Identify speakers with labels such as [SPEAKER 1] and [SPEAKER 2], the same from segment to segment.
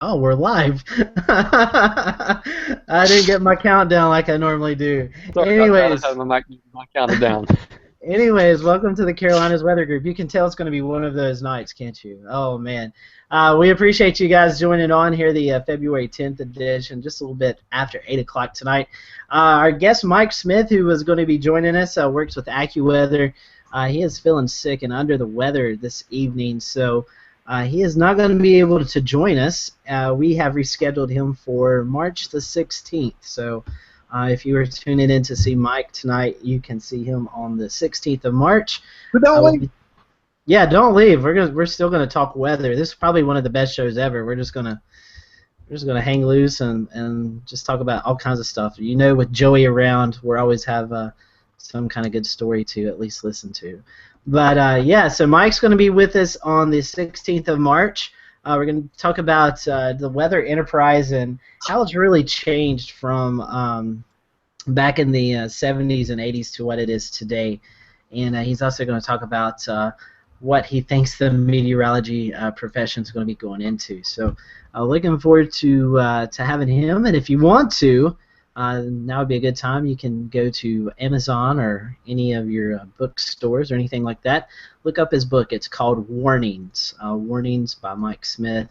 [SPEAKER 1] Oh, we're live. I didn't get my countdown like I normally do.
[SPEAKER 2] Sorry about that. I had
[SPEAKER 1] Anyways,
[SPEAKER 2] my counted down.
[SPEAKER 1] welcome to the Carolinas Weather Group. You can tell it's going to be one of those nights, can't you? Oh man, we appreciate you guys joining on here, the February 10th edition, just a little bit after 8 o'clock tonight. Our guest Mike Smith, who was going to be joining us, works with Accuweather. He is feeling sick and under the weather this evening, so. He is not going to be able to join us. We have rescheduled him for March the 16th. So if you were tuning in to see Mike tonight, you can see him on the 16th of March.
[SPEAKER 3] But don't leave.
[SPEAKER 1] Yeah, don't leave. We're still gonna talk weather. This is probably one of the best shows ever. We're just gonna hang loose and just talk about all kinds of stuff. You know, with Joey around, we always have some kind of good story to at least listen to. But yeah, so Mike's going to be with us on the 16th of March. We're going to talk about the Weather Enterprise and how it's really changed from back in the 70s and 80s to what it is today. And he's also going to talk about what he thinks the meteorology profession is going to be going into. So looking forward to having him. And if you want to, now would be a good time. You can go to Amazon or any of your bookstores or anything like that. Look up his book. It's called Warnings. Warnings by Mike Smith.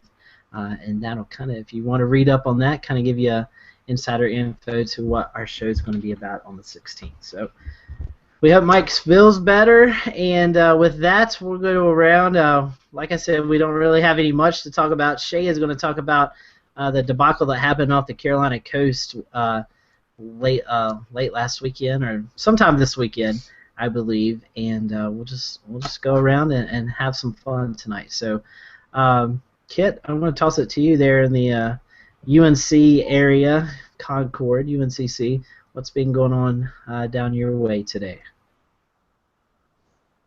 [SPEAKER 1] And that'll kind of, if you want to read up on that, kind of give you insider info to what our show is going to be about on the 16th. So we hope Mike feels better. And with that, we'll go around. Like I said, we don't really have any much to talk about. Shay is going to talk about the debacle that happened off the Carolina coast late last weekend or sometime this weekend, I believe, and we'll just go around and have some fun tonight. So, Kit, I'm going to toss it to you there in the UNC area, Concord, UNCC. What's been going on down your way today?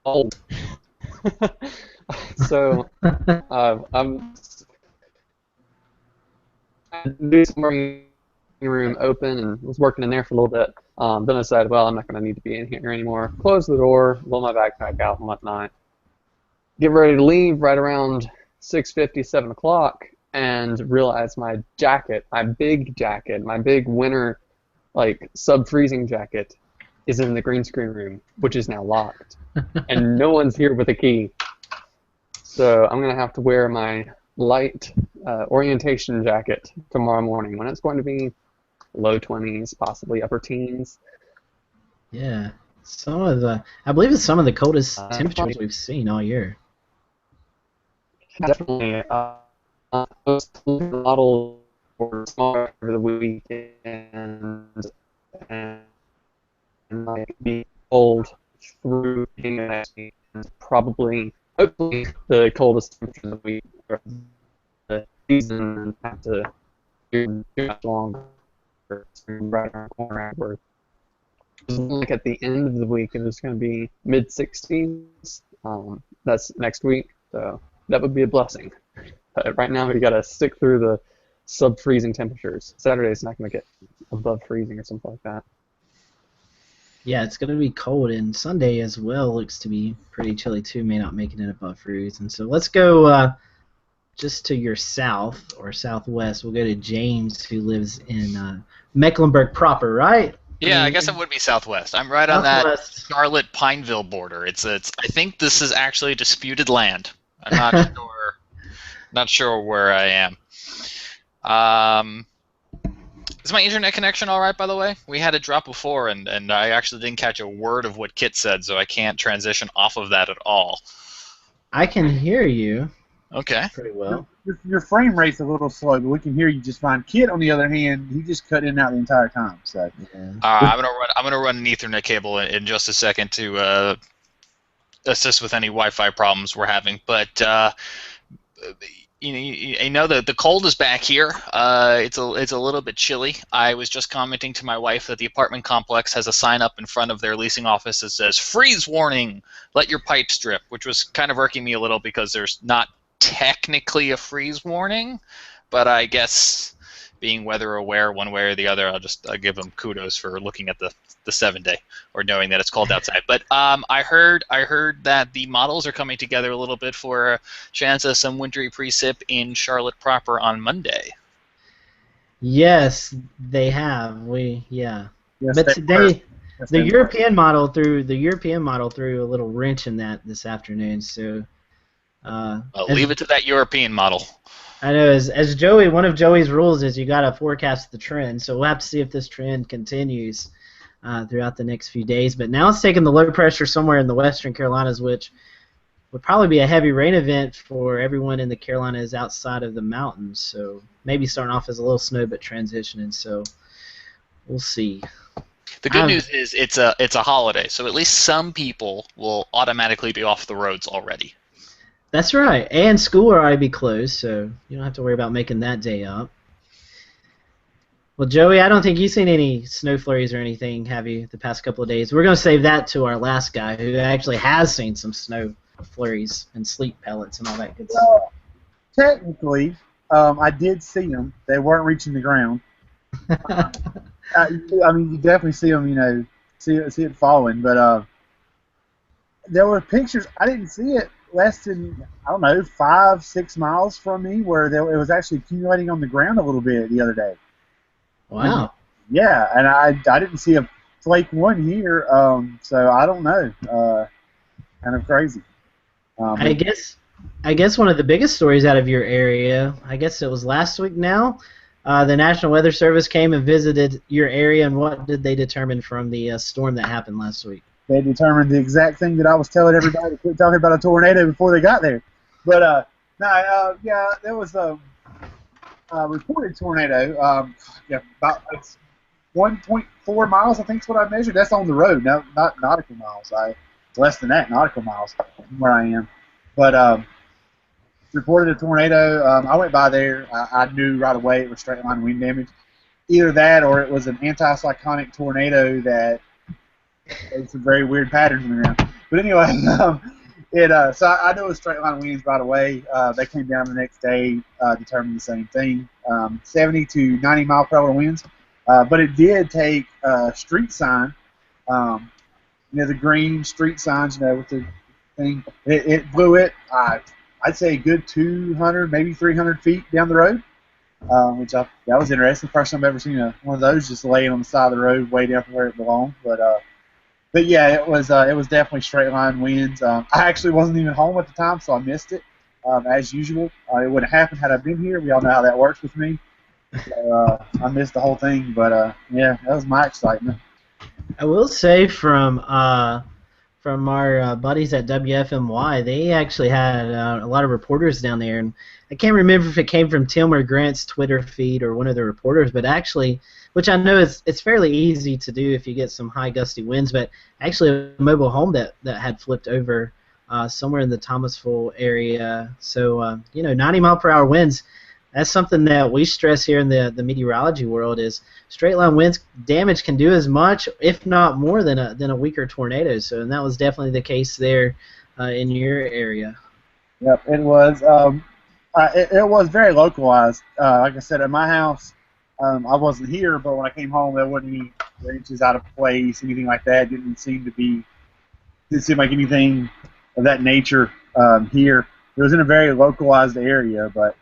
[SPEAKER 2] Oh. So, I'm this morning room open and was working in there for a little bit. Then I decided, well, I'm not going to need to be in here anymore. Close the door, roll my backpack out and whatnot. Get ready to leave right around 6:50, 7 o'clock, and realize my jacket, my big winter, like, sub-freezing jacket, is in the green screen room, which is now locked. And no one's here with a key. So I'm going to have to wear my light orientation jacket tomorrow morning when it's going to be low 20s, possibly upper teens.
[SPEAKER 1] Yeah, I believe it's some of the coldest temperatures we've seen all year.
[SPEAKER 2] Definitely. Model for smaller over the weekend and might be cold through the next week. And probably, hopefully, the coldest temperature of the week or the season and have to do too much longer. Right around the corner afterwards. Like at the end of the week, it was going to be mid 60s. That's next week, so that would be a blessing. But right now, we got to stick through the sub-freezing temperatures. Saturday's not going to get above freezing or something like that.
[SPEAKER 1] Yeah, it's going to be cold, and Sunday as well looks to be pretty chilly too, may not making it above freezing. So let's go just to your south or southwest. We'll go to James, who lives in Mecklenburg proper, right?
[SPEAKER 4] Yeah, I guess it would be southwest. I'm right on that Charlotte-Pineville border. It's. I think this is actually disputed land. I'm not sure. Not sure where I am. Is my internet connection all right, by the way? We had it drop before, and I actually didn't catch a word of what Kit said, so I can't transition off of that at all.
[SPEAKER 1] I can hear you.
[SPEAKER 4] Okay.
[SPEAKER 1] Pretty well.
[SPEAKER 3] Your frame rate's a little slow, but we can hear you just fine. Kit, on the other hand, he just cut in and out the entire time. So.
[SPEAKER 1] Yeah.
[SPEAKER 4] I'm gonna run an Ethernet cable in just a second to assist with any Wi-Fi problems we're having, but. You know the cold is back here. It's a little bit chilly. I was just commenting to my wife that the apartment complex has a sign up in front of their leasing office that says "Freeze warning, let your pipes drip," which was kind of irking me a little because there's not technically a freeze warning, but I guess being weather aware one way or the other, I'll give them kudos for looking at the the 7-day or knowing that it's cold outside. But I heard that the models are coming together a little bit for a chance of some wintry precip in Charlotte proper on Monday.
[SPEAKER 1] Yes, they have. Yeah.
[SPEAKER 3] Yes,
[SPEAKER 1] But
[SPEAKER 3] they were.
[SPEAKER 1] today,
[SPEAKER 3] Yes,
[SPEAKER 1] the
[SPEAKER 3] they were.
[SPEAKER 1] European model threw a little wrench in that this afternoon. So,
[SPEAKER 4] Leave it to that European model.
[SPEAKER 1] I know as Joey, one of Joey's rules is you got to forecast the trend. So we'll have to see if this trend continues throughout the next few days. But now it's taking the low pressure somewhere in the western Carolinas, which would probably be a heavy rain event for everyone in the Carolinas outside of the mountains. So maybe starting off as a little snow, but transitioning. So we'll see.
[SPEAKER 4] The good news is it's a holiday, so at least some people will automatically be off the roads already.
[SPEAKER 1] That's right, and school will already be closed, so you don't have to worry about making that day up. Well, Joey, I don't think you've seen any snow flurries or anything, have you, the past couple of days? We're going to save that to our last guy, who actually has seen some snow flurries and sleet pellets and all that good stuff.
[SPEAKER 3] Well, technically, I did see them. They weren't reaching the ground. I mean, you definitely see them, see it falling. But there were pictures. I didn't see it less than, 5-6 miles from me, where it was actually accumulating on the ground a little bit the other day.
[SPEAKER 1] Wow.
[SPEAKER 3] Yeah, and I didn't see a flake one here, so I don't know. Kind of crazy.
[SPEAKER 1] I guess one of the biggest stories out of your area, I guess it was last week now, the National Weather Service came and visited your area, and what did they determine from the storm that happened last week?
[SPEAKER 3] They determined the exact thing that I was telling everybody to quit talking about a tornado before they got there. But, there was a reported tornado. About 1.4 miles, I think is what I measured. That's on the road, not nautical miles. Less than that, nautical miles from where I am. But reported a tornado. I went by there. I knew right away it was straight line wind damage. Either that or it was an anticyclonic tornado that had some very weird patterns in the ground. But anyway, so I knew it was straight line winds right away. They came down the next day, determined the same thing, 70 to 90 mile per hour winds. But it did take a street sign, the green street signs, with the thing. It blew it, I'd say a good 200, maybe 300 feet down the road, that was interesting. First time I've ever seen one of those just laying on the side of the road way down from where it belonged. But yeah, it was definitely straight line winds. I actually wasn't even home at the time, so I missed it, as usual. It would have happened had I been here. We all know how that works with me. So, I missed the whole thing, but yeah, that was my excitement.
[SPEAKER 1] I will say from our buddies at WFMY, they actually had a lot of reporters down there, and I can't remember if it came from Tim or Grant's Twitter feed or one of the reporters, but actually, which I know it's fairly easy to do if you get some high gusty winds, but actually a mobile home that had flipped over somewhere in the Thomasville area. So 90 mile per hour winds. That's something that we stress here in the meteorology world is straight line winds damage can do as much, if not more, than a weaker tornado. So, and that was definitely the case there in your area.
[SPEAKER 3] Yep, it was. It was very localized. Like I said, at my house, I wasn't here, but when I came home, there wasn't any branches out of place, anything like that. Didn't seem like anything of that nature here. It was in a very localized area, but.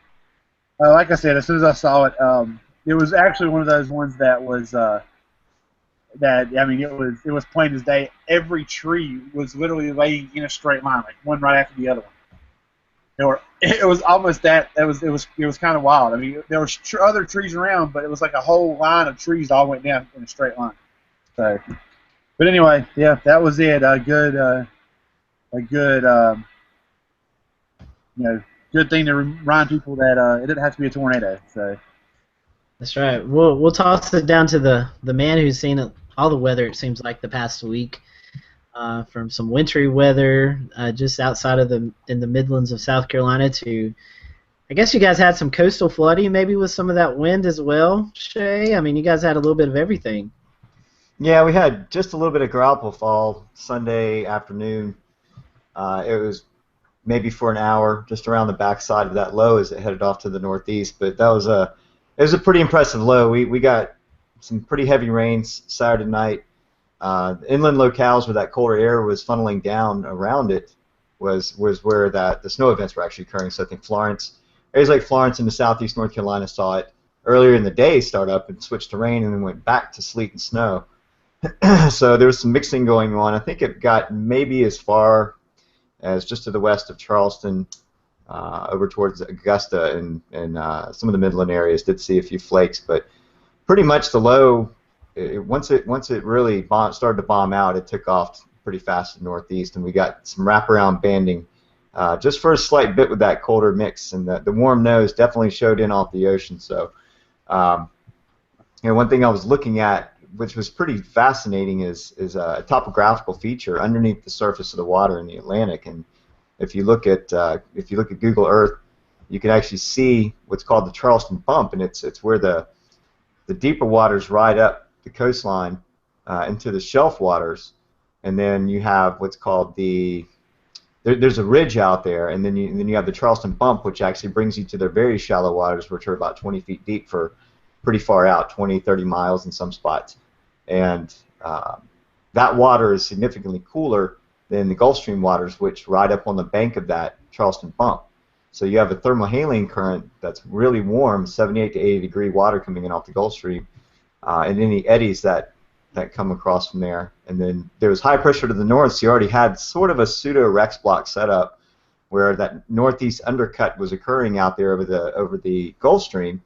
[SPEAKER 3] Like I said, as soon as I saw it, it was actually one of those ones that was it was plain as day. Every tree was literally laying in a straight line, like one right after the other one. It was almost that. It was kind of wild. I mean, there were other trees around, but it was like a whole line of trees all went down in a straight line. So, but anyway, yeah, that was it. Good thing to remind people that it didn't have to be a tornado. So
[SPEAKER 1] that's right. We'll toss it down to the man who's seen all the weather. It seems like the past week, from some wintry weather just outside of in the Midlands of South Carolina to, I guess you guys had some coastal flooding, maybe with some of that wind as well, Shay. I mean, you guys had a little bit of everything.
[SPEAKER 5] Yeah, we had just a little bit of graupel fall Sunday afternoon. It was maybe for an hour, just around the backside of that low as it headed off to the northeast. But it was a pretty impressive low. We got some pretty heavy rains Saturday night, inland locales where that colder air was funneling down around it was where the snow events were actually occurring. So I think Florence, areas like Florence in the southeast North Carolina saw it earlier in the day start up and switch to rain and then went back to sleet and snow. So there was some mixing going on. I think it got maybe as far as just to the west of Charleston, over towards Augusta, and some of the Midland areas did see a few flakes, but pretty much the low, once it really started to bomb out, it took off pretty fast to the northeast, and we got some wraparound banding just for a slight bit with that colder mix, and the warm nose definitely showed in off the ocean. So, one thing I was looking at, which was pretty fascinating, is a topographical feature underneath the surface of the water in the Atlantic. And if you look at Google Earth, you can actually see what's called the Charleston Bump, and it's where the deeper waters ride up the coastline into the shelf waters, and then you have what's called there's a ridge out there, and then you have the Charleston Bump, which actually brings you to the very shallow waters, which are about 20 feet deep for pretty far out, 20, 30 miles in some spots. And that water is significantly cooler than the Gulf Stream waters, which ride up on the bank of that Charleston Bump. So you have a thermohaline current that's really warm, 78 to 80 degree water coming in off the Gulf Stream, and any eddies that come across from there. And then there was high pressure to the north, so you already had sort of a pseudo Rex block setup where that northeast undercut was occurring out there over the Gulf Stream.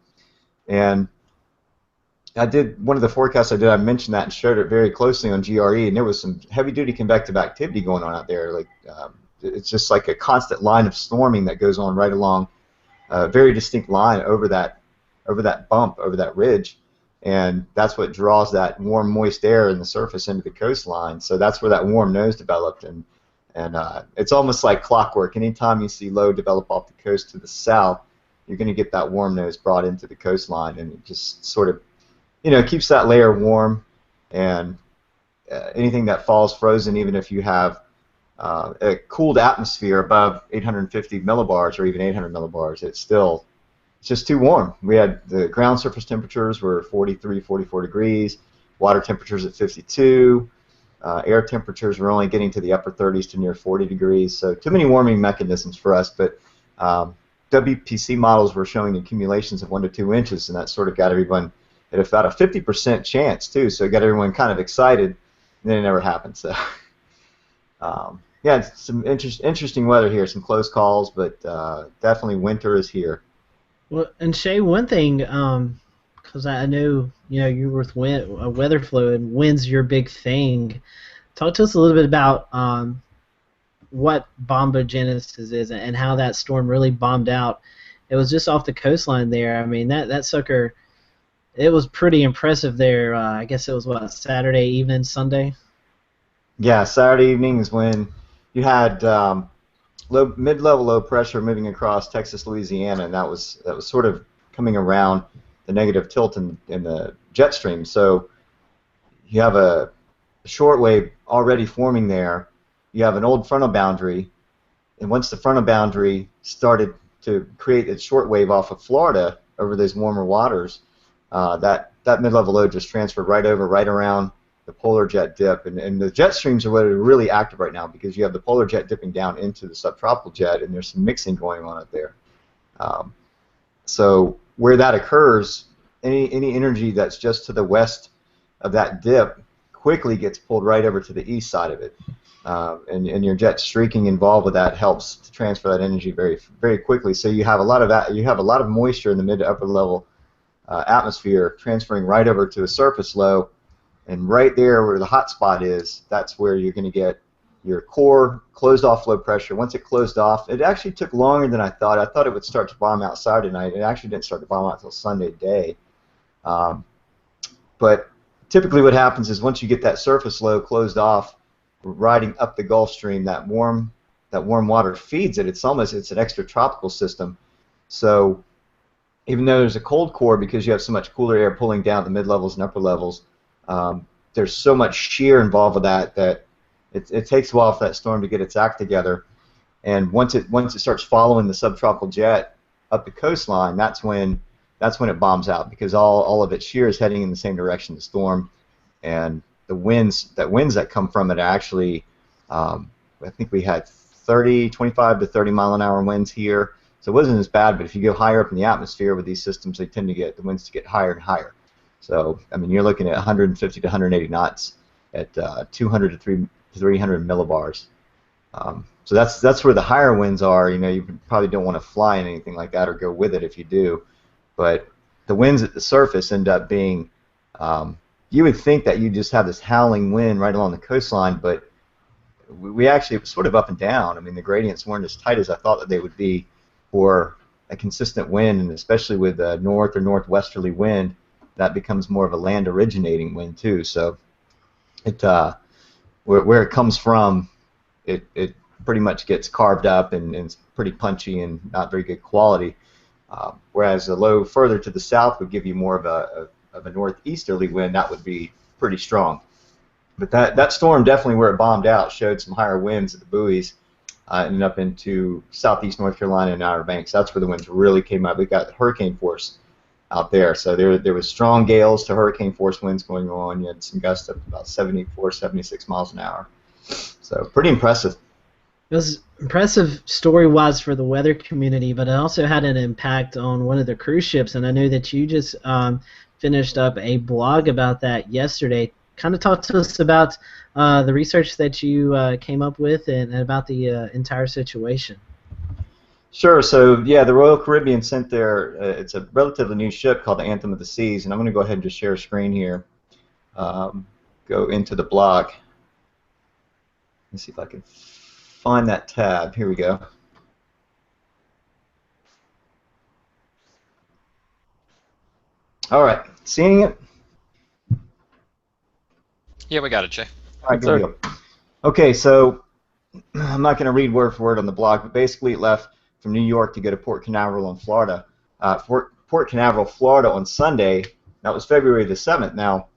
[SPEAKER 5] And I did one of the forecasts I mentioned that and showed it very closely on GRE, and there was some heavy-duty convective activity going on out there. Like it's just like a constant line of storming that goes on right along a very distinct line over that bump, over that ridge, and that's what draws that warm, moist air in the surface into the coastline. So that's where that warm nose developed, and it's almost like clockwork. Anytime you see low develop off the coast to the south, you're going to get that warm nose brought into the coastline, and it just sort of keeps that layer warm, and anything that falls frozen, even if you have a cooled atmosphere above 850 millibars or even 800 millibars, it's just too warm. We had the ground surface temperatures were 43, 44 degrees, water temperatures at 52, air temperatures were only getting to the upper 30s to near 40 degrees, so too many warming mechanisms for us, but WPC models were showing accumulations of 1 to 2 inches, and that sort of got everyone at about a 50% chance too, so it got everyone kind of excited, and then it never happened. So, yeah, it's some interesting weather here, some close calls, but definitely winter is here.
[SPEAKER 1] Well, and Shay, one thing, because I know you're with weather fluid, wind's your big thing. Talk to us a little bit about what bombogenesis is and how that storm really bombed out. It was just off the coastline there. I mean, that sucker. It was pretty impressive there. I guess it was, Saturday evening, Sunday?
[SPEAKER 5] Yeah, Saturday evening is when you had mid-level low pressure moving across Texas, Louisiana, and that was sort of coming around the negative tilt in the jet stream. So you have a short wave already forming there. You have an old frontal boundary, and once the frontal boundary started to create its short wave off of Florida over those warmer waters, that mid-level low just transferred right around the polar jet dip, and the jet streams are what are really active right now because you have the polar jet dipping down into the subtropical jet, and there's some mixing going on up there. So where that occurs, any energy that's just to the west of that dip quickly gets pulled right over to the east side of it, and your jet streaking involved with that helps to transfer that energy very, very quickly. So you have a lot of moisture in the mid to upper level atmosphere transferring right over to a surface low, and right there where the hot spot is, that's where you're going to get your core closed off low pressure. Once it closed off, it actually took longer than I thought. I thought it would start to bomb out Saturday night. It actually didn't start to bomb out until Sunday day. But typically what happens is once you get that surface low closed off, riding up the Gulf Stream, that warm water feeds it. It's an extra tropical system. So even though there's a cold core because you have so much cooler air pulling down the mid-levels and upper levels, there's so much shear involved with that it takes a while for that storm to get its act together. And once it starts following the subtropical jet up the coastline, that's when it bombs out because all of its shear is heading in the same direction the storm, and the winds that come from it are actually, I think we had 25 to 30 mile an hour winds here, so it wasn't as bad. But if you go higher up in the atmosphere with these systems, they tend to get the winds to get higher and higher. So I mean, you're looking at 150 to 180 knots at 200 to 300 millibars. So that's where the higher winds are. You know, you probably don't want to fly in anything like that or go with it if you do. But the winds at the surface end up being, you would think that you just have this howling wind right along the coastline, but we actually, it was sort of up and down. I mean, the gradients weren't as tight as I thought that they would be for a consistent wind, and especially with a north or northwesterly wind, that becomes more of a land originating wind too. So it where it comes from, it pretty much gets carved up and it's pretty punchy and not very good quality. Whereas a low further to the south would give you more of a northeasterly wind that would be pretty strong. But that storm definitely, where it bombed out, showed some higher winds at the buoys, ended up into southeast North Carolina and Outer Banks. That's where the winds really came up. We got hurricane force out there. So there was strong gales to hurricane force winds going on. You had some gusts up to about 74, 76 miles an hour. So pretty impressive.
[SPEAKER 1] It was impressive story-wise for the weather community, but it also had an impact on one of the cruise ships, and I know that you just finished up a blog about that yesterday. Kind of talk to us about the research that you came up with and about the entire situation.
[SPEAKER 5] Sure. So yeah, the Royal Caribbean sent their it's a relatively new ship called the Anthem of the Seas, and I'm going to go ahead and just share a screen here. Go into the blog. Let's see if I can find that tab. Here we go. All right, seeing it?
[SPEAKER 4] Yeah, we got it, Jay.
[SPEAKER 5] All right, good deal. Okay, so I'm not going to read word for word on the blog, but basically it left from New York to go to Port Canaveral in Florida. Port Canaveral, Florida on Sunday. That was February the 7th. Now,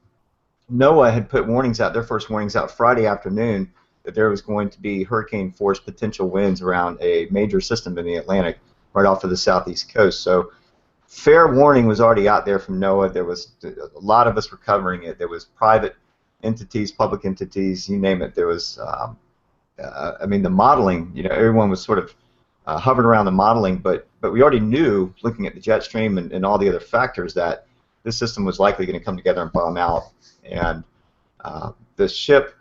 [SPEAKER 5] NOAA had put warnings out, their first warnings out Friday afternoon, that there was going to be hurricane force potential winds around a major system in the Atlantic right off of the southeast coast. So fair warning was already out there from NOAA. There was a lot of us were covering it. There was private entities, public entities, you name it. There was, I mean, the modeling. You know, everyone was sort of hovering around the modeling, but we already knew, looking at the jet stream and all the other factors, that this system was likely going to come together and bomb out. And the ship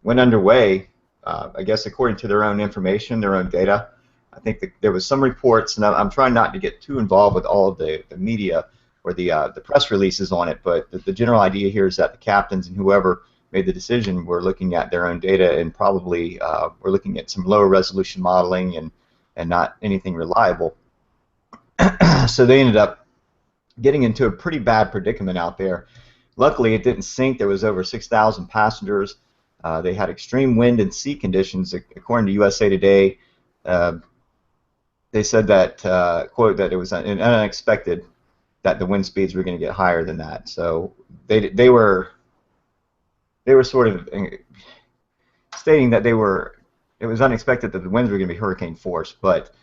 [SPEAKER 5] went underway, I guess according to their own information, their own data. I think there was some reports, and I'm trying not to get too involved with all of the media or the press releases on it, but the general idea here is that the captains and whoever made the decision were looking at their own data and probably were looking at some lower resolution modeling and not anything reliable. So they ended up getting into a pretty bad predicament out there. Luckily, it didn't sink. There was over 6,000 passengers. They had extreme wind and sea conditions. According to USA Today, they said that, quote, that it was unexpected that the wind speeds were going to get higher than that. So they were sort of stating that it was unexpected that the winds were going to be hurricane force, but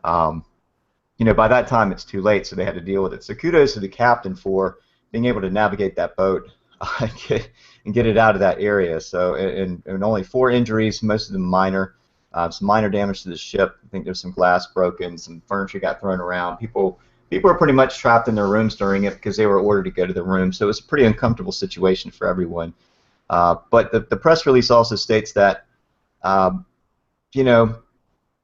[SPEAKER 5] you know, by that time it's too late, so they had to deal with it. So kudos to the captain for being able to navigate that boat and get it out of that area. So, and only 4 injuries, most of them minor. Some minor damage to the ship. I think there's some glass broken, some furniture got thrown around. People are pretty much trapped in their rooms during it because they were ordered to go to their room. So it was a pretty uncomfortable situation for everyone. But the press release also states that, you know,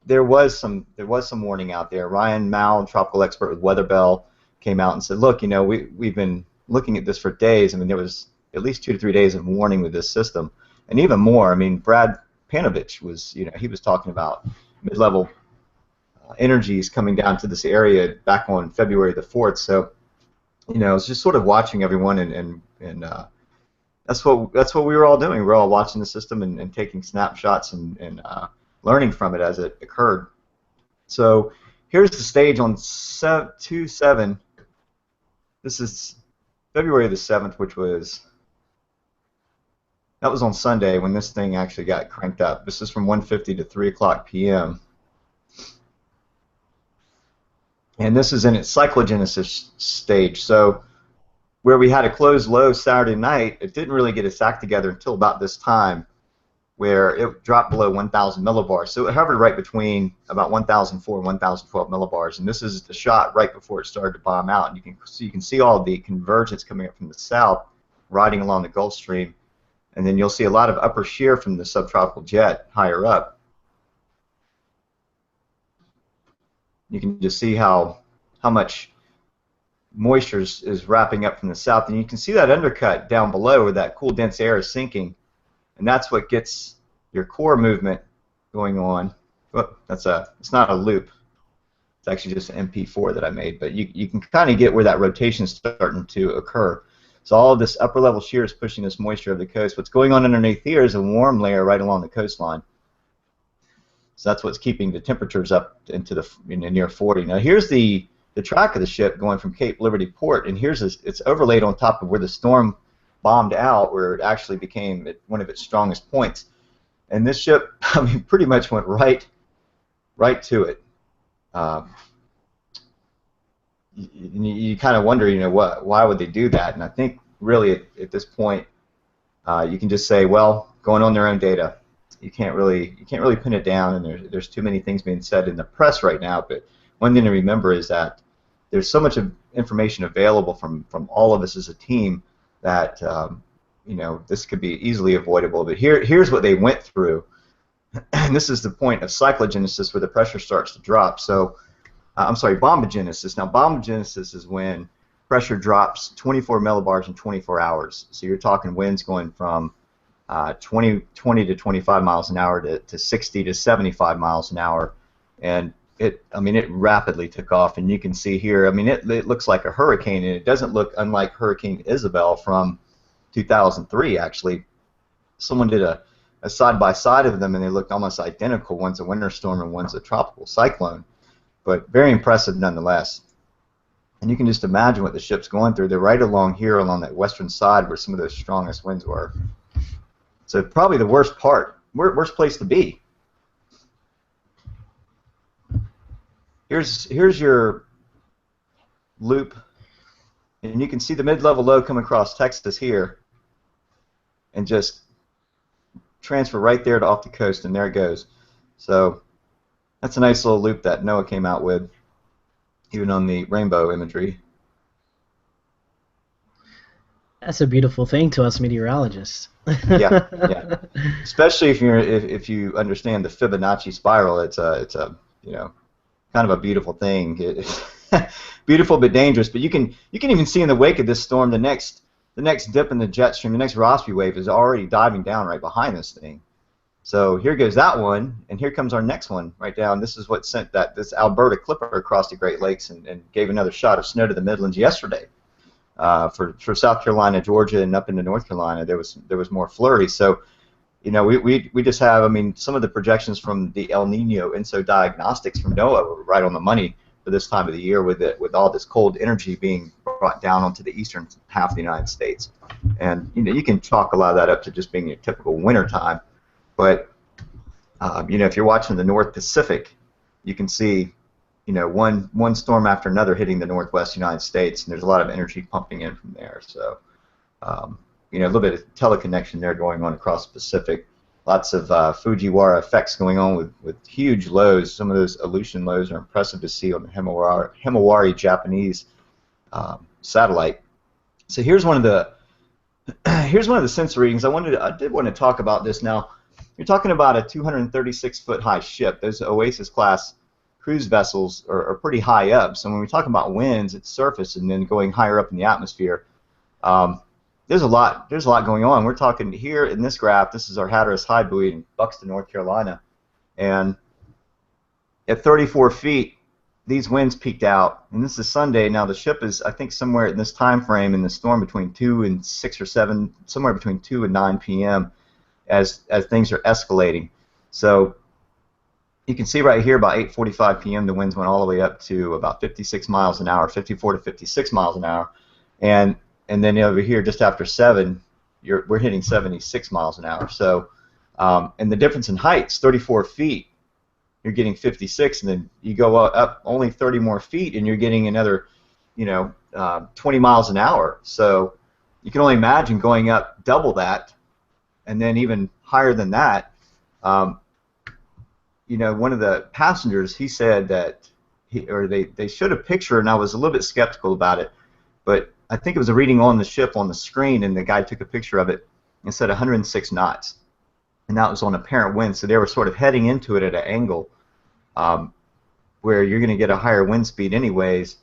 [SPEAKER 5] there was some warning out there. Ryan Mao, tropical expert with Weather Bell, came out and said, look, you know, we've been looking at this for days. I mean, there was at least 2 to 3 days of warning with this system, and even more. I mean, Brad Panovich was, you know, he was talking about mid-level energies coming down to this area back on February the 4th. So, you know, it's just sort of watching everyone, and that's what we were all doing. We were all watching the system and taking snapshots and learning from it as it occurred. So here's the stage on 2/7. This is February the 7th, which was on Sunday when this thing actually got cranked up. This is from 1:50 to 3 o'clock p.m. And this is in its cyclogenesis stage. So where we had a closed low Saturday night, it didn't really get its act together until about this time, where it dropped below 1,000 millibars. So it hovered right between about 1,004 and 1,012 millibars, and this is the shot right before it started to bomb out. And you can see all the convergence coming up from the south, riding along the Gulf Stream, and then you'll see a lot of upper shear from the subtropical jet higher up. You can just see how much moisture is wrapping up from the south, and you can see that undercut down below where that cool dense air is sinking, and that's what gets your core movement going on. Oh, it's not a loop. It's actually just an MP4 that I made, but you can kind of get where that rotation is starting to occur. So all of this upper level shear is pushing this moisture over the coast. What's going on underneath here is a warm layer right along the coastline. So that's what's keeping the temperatures up into the near 40. Now here's the track of the ship going from Cape Liberty Port, and it's overlaid on top of where the storm bombed out, where it actually became one of its strongest points. And this ship, I mean, pretty much went right to it. You kind of wonder, why would they do that? And I think really at this point, you can just say, well, going on their own data. You can't really pin it down, and there's too many things being said in the press right now. But one thing to remember is that there's so much information available from all of us as a team that this could be easily avoidable. But here's what they went through, and this is the point of cyclogenesis where the pressure starts to drop. So I'm sorry, bombogenesis. Now bombogenesis is when pressure drops 24 millibars in 24 hours. So you're talking winds going from 20 to 25 miles an hour to 60 to 75 miles an hour, and it rapidly took off. And you can see here, it looks like a hurricane, and it doesn't look unlike Hurricane Isabel from 2003. Actually, someone did a side by side of them, and they looked almost identical. One's a winter storm and one's a tropical cyclone, but very impressive nonetheless. And you can just imagine what the ship's going through. They're right along here, along that western side where some of those strongest winds were. So probably the worst place to be. Here's your loop, and you can see the mid-level low come across Texas here, and just transfer right there to off the coast, and there it goes. So that's a nice little loop that NOAA came out with, even on the rainbow imagery.
[SPEAKER 1] That's a beautiful thing to us meteorologists.
[SPEAKER 5] Yeah. Especially if you understand the Fibonacci spiral, it's a kind of a beautiful thing. Beautiful but dangerous. But you can even see in the wake of this storm, the next dip in the jet stream, the next Rossby wave is already diving down right behind this thing. So here goes that one, and here comes our next one right down. This is what sent this Alberta clipper across the Great Lakes and gave another shot of snow to the Midlands yesterday. For South Carolina, Georgia, and up into North Carolina, there was more flurry. So, we just have, some of the projections from the El Nino INSO diagnostics from NOAA were right on the money for this time of the year, with all this cold energy being brought down onto the eastern half of the United States. And you can chalk a lot of that up to just being a typical winter time. But if you're watching the North Pacific, you can see one storm after another hitting the northwest United States, and there's a lot of energy pumping in from there. So, a little bit of teleconnection there going on across the Pacific. Lots of Fujiwara effects going on with huge lows. Some of those Aleutian lows are impressive to see on the Himawari Japanese satellite. So here's one of the sensor readings. I did want to talk about this. Now, you're talking about a 236-foot high ship. Those Oasis class cruise vessels are pretty high up. So when we talk about winds at surface and then going higher up in the atmosphere, there's a lot going on. We're talking here in this graph. This is our Hatteras High buoy in Buxton, North Carolina, and at 34 feet, these winds peaked out. And this is Sunday. Now the ship is, I think, somewhere in this time frame in the storm between 2 and 6 or 7, somewhere between 2 and 9 p.m. as things are escalating. So you can see right here, about 8:45 p.m., the winds went all the way up to about 56 miles an hour, 54 to 56 miles an hour, and then over here, just after 7, we're hitting 76 miles an hour. So, and the difference in heights, 34 feet, you're getting 56, and then you go up only 30 more feet, and you're getting another, 20 miles an hour. So you can only imagine going up double that, and then even higher than that. You know, one of the passengers, he said that they showed a picture, and I was a little bit skeptical about it, but I think it was a reading on the ship on the screen, and the guy took a picture of it and said 106 knots, and that was on apparent wind. So they were sort of heading into it at an angle where you're going to get a higher wind speed anyways.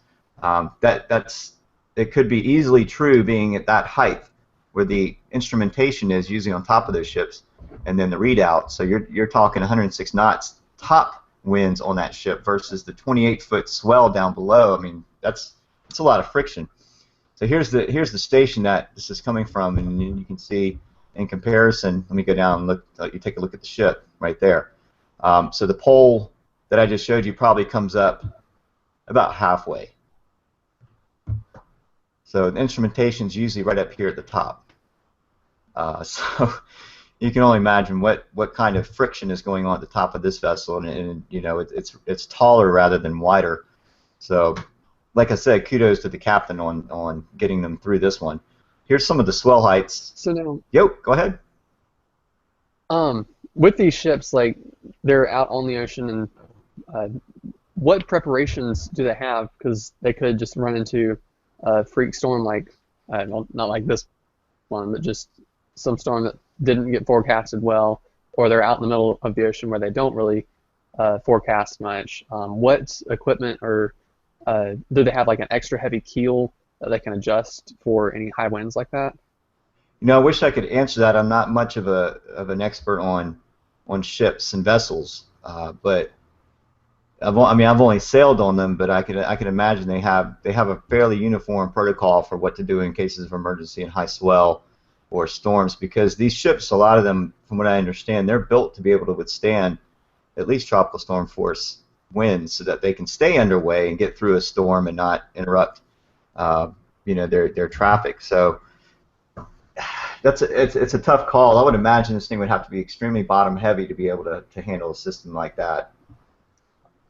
[SPEAKER 5] It could be easily true being at that height where the instrumentation is usually on top of those ships, and then the readout. So you're talking 106 knots top winds on that ship versus the 28-foot swell down below. I mean, that's a lot of friction. So here's the station that this is coming from, and you can see in comparison. Let me go down and look. You take a look at the ship right there. So the pole that I just showed you probably comes up about halfway. So the instrumentation's usually right up here at the top. So you can only imagine what kind of friction is going on at the top of this vessel, and you know it's taller rather than wider. So, like I said, kudos to the captain on getting them through this one. Here's some of the swell heights.
[SPEAKER 2] So now,
[SPEAKER 5] Go ahead.
[SPEAKER 2] with these ships, like they're out on the ocean, and what preparations do they have? Because they could just run into a freak storm, like well, not like this one, but just some storm that didn't get forecasted well, or they're out in the middle of the ocean where they don't really forecast much. What equipment, or do they have like an extra heavy keel that they can adjust for any high winds like that?
[SPEAKER 5] You know, I wish I could answer that. I'm not much of an expert on ships and vessels, but I've only sailed on them. But I could imagine they have a fairly uniform protocol for what to do in cases of emergency and high swell or storms, because these ships, a lot of them, from what I understand, they're built to be able to withstand at least tropical storm force winds, so that they can stay underway and get through a storm and not interrupt, their traffic. So it's a tough call. I would imagine this thing would have to be extremely bottom heavy to be able to handle a system like that.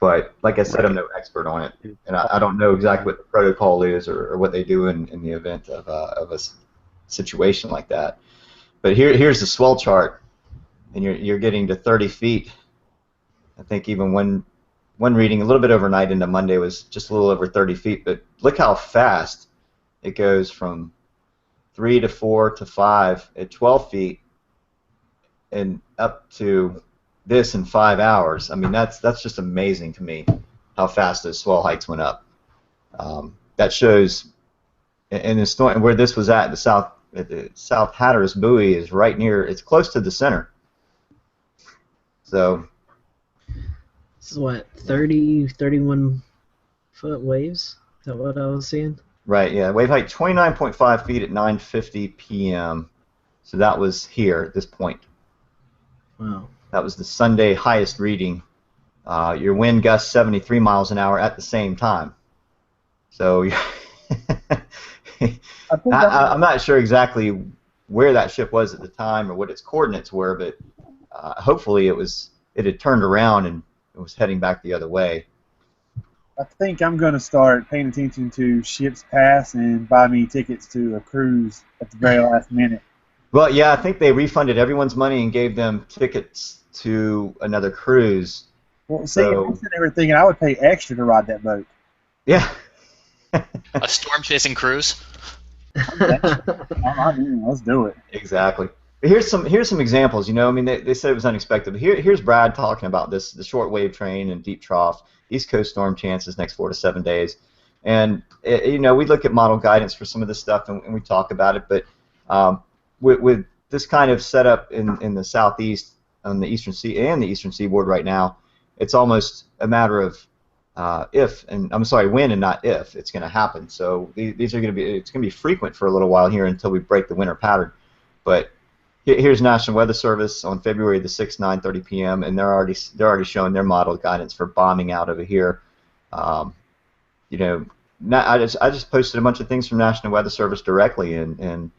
[SPEAKER 5] But like I said, I'm no expert on it, and I don't know exactly what the protocol is or what they do in the event of a situation like that. But here's the swell chart, and you're getting to 30 feet. I think even one reading a little bit overnight into Monday was just a little over 30 feet. But look how fast it goes from 3 to 4 to 5 at 12 feet, and up to this in 5 hours. I mean, that's just amazing to me how fast those swell heights went up. That shows, in the storm where this was at, the South Hatteras buoy is right near. It's close to the center. So
[SPEAKER 1] this is what, 31 foot waves? Is that what I was seeing?
[SPEAKER 5] Right, yeah. Wave height 29.5 feet at 9:50 p.m. So that was here at this point.
[SPEAKER 1] Wow. That
[SPEAKER 5] was the Sunday highest reading. Your wind gusts 73 miles an hour at the same time. So I'm not sure exactly where that ship was at the time or what its coordinates were, but hopefully it had turned around and it was heading back the other way.
[SPEAKER 3] I think I'm going to start paying attention to ships pass and buy me tickets to a cruise at the very last minute.
[SPEAKER 5] Well, yeah, I think they refunded everyone's money and gave them tickets to another cruise.
[SPEAKER 3] Well, see, I'm sitting there thinking I would pay extra to ride that boat.
[SPEAKER 5] Yeah.
[SPEAKER 4] A storm-chasing cruise.
[SPEAKER 3] Let's do it.
[SPEAKER 5] Exactly. But here's some examples. You know, I mean, they said it was unexpected. But here's Brad talking about the short wave train and deep trough, East Coast storm chances next 4 to 7 days, and we look at model guidance for some of this stuff and we talk about it. But with this kind of setup in the southeast, on the eastern sea and the eastern seaboard right now, it's almost a matter of when and not if it's going to happen. So these are going to be, it's going to be frequent for a little while here until we break the winter pattern. But here's National Weather Service on February the 6th, 9:30 p.m. and they're already showing their model guidance for bombing out over here. I just posted a bunch of things from National Weather Service directly, and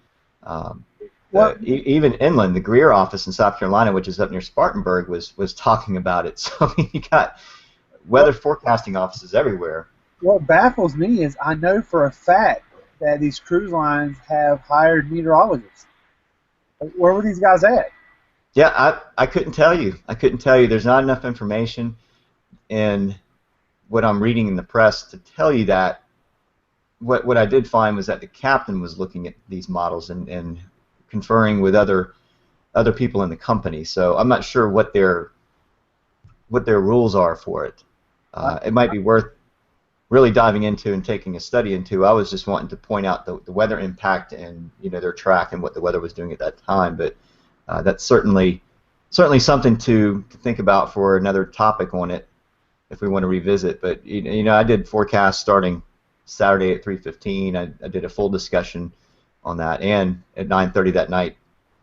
[SPEAKER 5] even inland, the Greer office in South Carolina, which is up near Spartanburg, was talking about it. So you got weather forecasting offices everywhere.
[SPEAKER 3] what baffles me is I know for a fact that these cruise lines have hired meteorologists. Where were these guys at?
[SPEAKER 5] Yeah, I couldn't tell you. I couldn't tell you. There's not enough information in what I'm reading in the press to tell you that. What I did find was that the captain was looking at these models and conferring with other people in the company. So I'm not sure what their rules are for it. It might be worth really diving into and taking a study into. I was just wanting to point out the weather impact and their track and what the weather was doing at that time. But that's certainly something to think about for another topic on it if we want to revisit. But I did forecasts starting Saturday at 3:15. I did a full discussion on that, and at 9:30 that night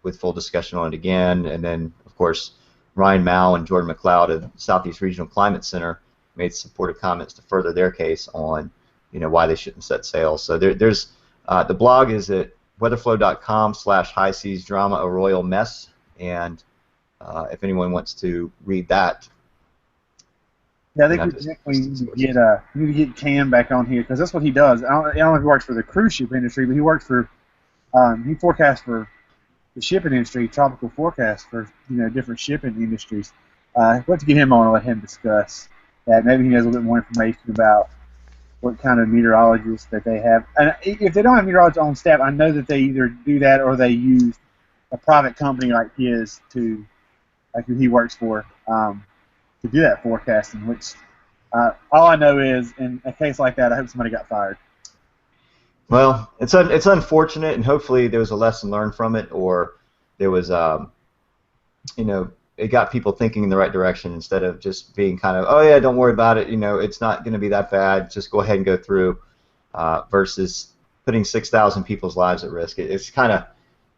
[SPEAKER 5] with full discussion on it again. And then of course Ryan Mao and Jordan McLeod of Southeast Regional Climate Center made supportive comments to further their case on why they shouldn't set sail. So there's the blog is at weatherflow.com/high seas drama a royal mess, and if anyone wants to read that.
[SPEAKER 3] Yeah, I think we definitely need to get Cam back on here because that's what he does. I don't know if he works for the cruise ship industry, but he works for he forecasts for the shipping industry, tropical forecasts for different shipping industries. We'll have to get him on and let him discuss that. Maybe he has a little bit more information about what kind of meteorologists that they have. And if they don't have meteorologists on staff, I know that they either do that or they use a private company like his like who he works for, to do that forecasting. Which all I know is, in a case like that, I hope somebody got fired.
[SPEAKER 5] Well, it's unfortunate, and hopefully there was a lesson learned from it, or there was it got people thinking in the right direction instead of just being kind of, oh yeah, don't worry about it, it's not going to be that bad, just go ahead and go through, versus putting 6,000 people's lives at risk. It's kind of,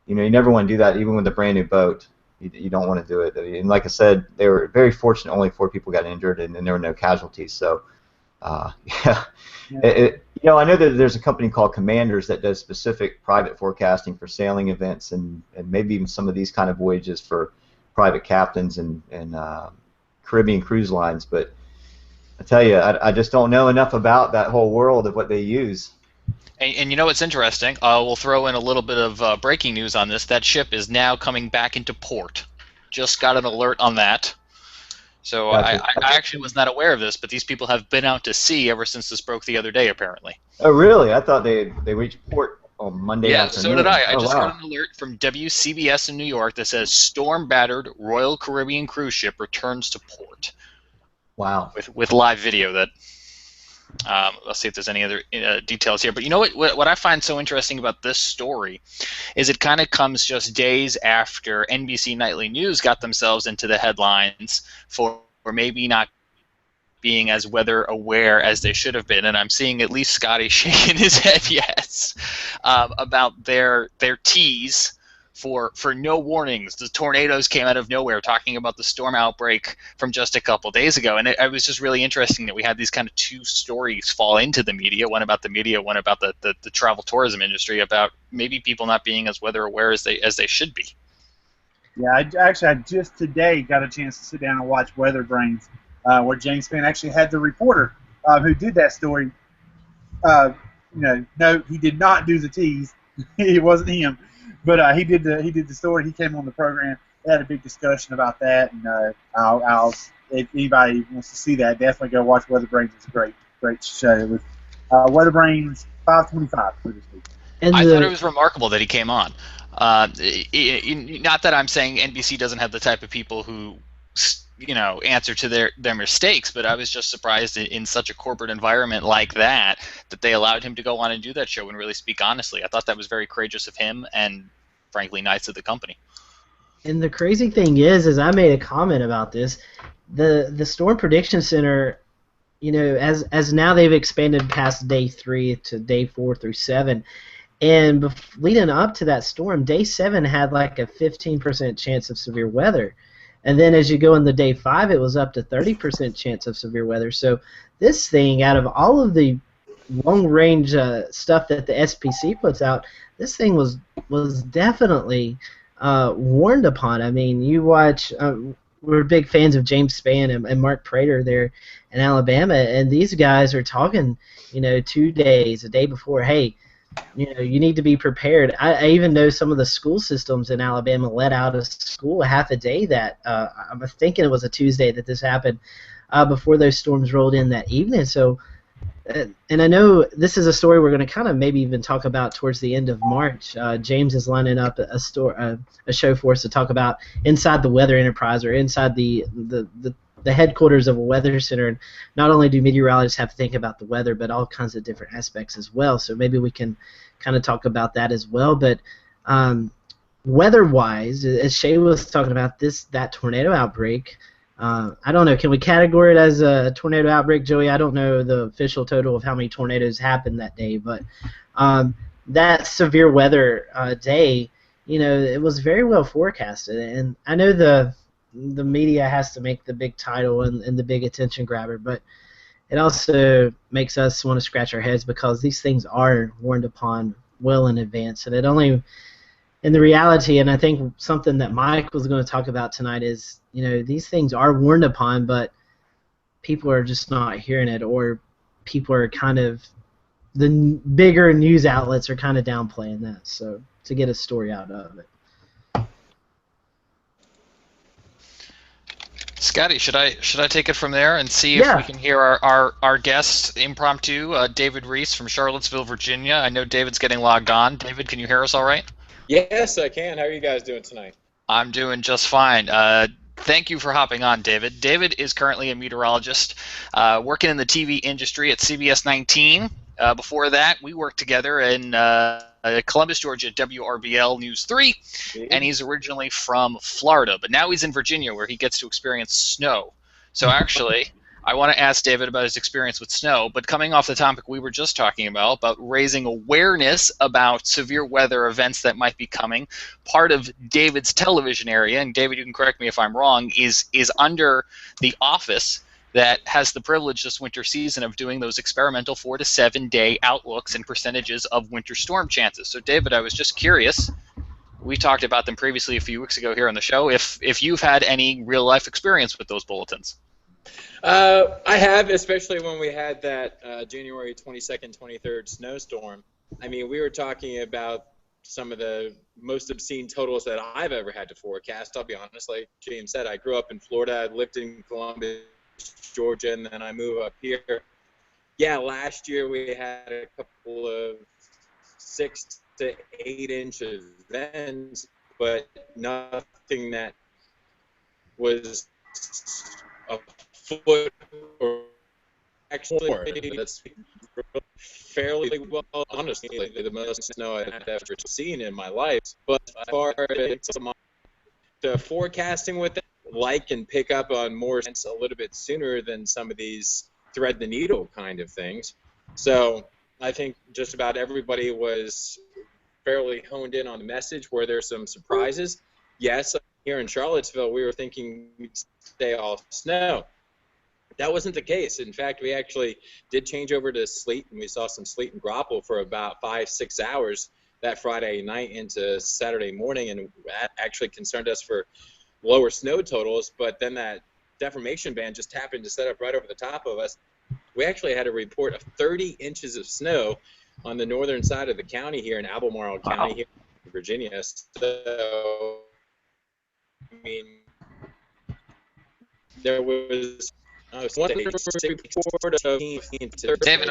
[SPEAKER 5] you never want to do that, even with a brand new boat. You don't want to do it. And like I said, they were very fortunate. Only 4 people got injured, and there were no casualties. So, yeah. I know that there's a company called Commanders that does specific private forecasting for sailing events and maybe even some of these kind of voyages for private captains and Caribbean cruise lines. But I tell you, I just don't know enough about that whole world of what they use.
[SPEAKER 4] And what's interesting? We'll throw in a little bit of breaking news on this. That ship is now coming back into port. Just got an alert on that. So gotcha. I actually was not aware of this, but these people have been out to sea ever since this broke the other day, apparently.
[SPEAKER 5] Oh, really? I thought they reached port on Monday afternoon.
[SPEAKER 4] Yeah, so did I. I just got an alert from WCBS in New York that says storm-battered Royal Caribbean cruise ship returns to port.
[SPEAKER 5] Wow.
[SPEAKER 4] With live video that... let's see if there's any other details here. But what I find so interesting about this story is it kind of comes just days after NBC Nightly News got themselves into the headlines for maybe not being as weather aware as they should have been. And I'm seeing at least Scotty shaking his head yes about their tease for no warnings. The tornadoes came out of nowhere, talking about the storm outbreak from just a couple days ago. And it was just really interesting that we had these kind of 2 stories fall into the media, one about the media, one about the travel tourism industry, about maybe people not being as weather aware as they should be.
[SPEAKER 3] Yeah, I just today got a chance to sit down and watch Weather Brains, where James Spann actually had the reporter who did that story. No, he did not do the tease. It wasn't him. But he did the story. He came on the program. They had a big discussion about that, and if anybody wants to see that, definitely go watch Weather Brains. It's a great show with Weather Brains 525 for this week.
[SPEAKER 4] I thought it was remarkable that he came on. Not that I'm saying NBC doesn't have the type of people who answer to their mistakes, but I was just surprised in such a corporate environment like that they allowed him to go on and do that show and really speak honestly. I thought that was very courageous of him and, frankly, nice of the company.
[SPEAKER 1] And the crazy thing is I made a comment about this. The Storm Prediction Center, as now they've expanded past day 3 to day 4 through 7, and leading up to that storm, day 7 had like a 15% chance of severe weather. And then as you go into day 5, it was up to 30% chance of severe weather. So this thing, out of all of the long-range stuff that the SPC puts out, this thing was definitely warned upon. I mean, you watch we're big fans of James Spann and Mark Prater there in Alabama, and these guys are talking, 2 days, a day before, hey, you need to be prepared. I even know some of the school systems in Alabama let out of school half a day that, I'm thinking it was a Tuesday that this happened, before those storms rolled in that evening. So, and I know this is a story we're going to kind of maybe even talk about towards the end of March. James is lining up a show for us to talk about inside the Weather Enterprise, or inside the headquarters of a weather center. And not only do meteorologists have to think about the weather, but all kinds of different aspects as well. So maybe we can kind of talk about that as well. But weather-wise, as Shay was talking about that tornado outbreak. I don't know. Can we categorize it as a tornado outbreak, Joey? I don't know the official total of how many tornadoes happened that day, but that severe weather day, it was very well forecasted. And I know the media has to make the big title and the big attention grabber, but it also makes us want to scratch our heads, because these things are warned upon well in advance, and it only. And the reality, and I think something that Mike was going to talk about tonight, is, these things are warned upon, but people are just not hearing it, or people are kind of, the bigger news outlets are kind of downplaying that, so to get a story out of it.
[SPEAKER 4] Scotty, should I take it from there and see if we can hear our guest impromptu, David Reese from Charlottesville, Virginia? I know David's getting logged on. David, can you hear us all right?
[SPEAKER 6] Yes, I can. How are you guys doing tonight?
[SPEAKER 4] I'm doing just fine. Thank you for hopping on, David. David is currently a meteorologist, working in the TV industry at CBS 19. Before that, we worked together in Columbus, Georgia, WRBL News 3, and he's originally from Florida, but now he's in Virginia, where he gets to experience snow. So actually, I want to ask David about his experience with snow, but coming off the topic we were just talking about raising awareness about severe weather events that might be coming, part of David's television area, and David, you can correct me if I'm wrong, is under the office that has the privilege this winter season of doing those experimental 4 to 7 day outlooks and percentages of winter storm chances. So David, I was just curious, we talked about them previously a few weeks ago here on the show, if you've had any real life experience with those bulletins.
[SPEAKER 6] I have, especially when we had that January 22nd, 23rd snowstorm. I mean, we were talking about some of the most obscene totals that I've ever had to forecast. I'll be honest, like James said, I grew up in Florida. I lived in Columbus, Georgia, and then I moved up here. Yeah, last year we had a couple of 6 to 8 inch events, but nothing that was a foot or actually that's fairly well, honestly, the most snow I've ever seen in my life. But as far as the forecasting with it, can pick up on more sense a little bit sooner than some of these thread the needle kind of things. So I think just about everybody was fairly honed in on the message. Where there's some surprises, yes, here in Charlottesville we were thinking we'd stay off snow. That wasn't the case. In fact, we actually did change over to sleet, and we saw some sleet and grapple for about 5-6 hours that Friday night into Saturday morning, and that actually concerned us for lower snow totals. But then that deformation band just happened to set up right over the top of us. We actually had a report of 30 inches of snow on the northern side of the county here in Albemarle County, here in Virginia. So, I mean, there was
[SPEAKER 4] David, I'm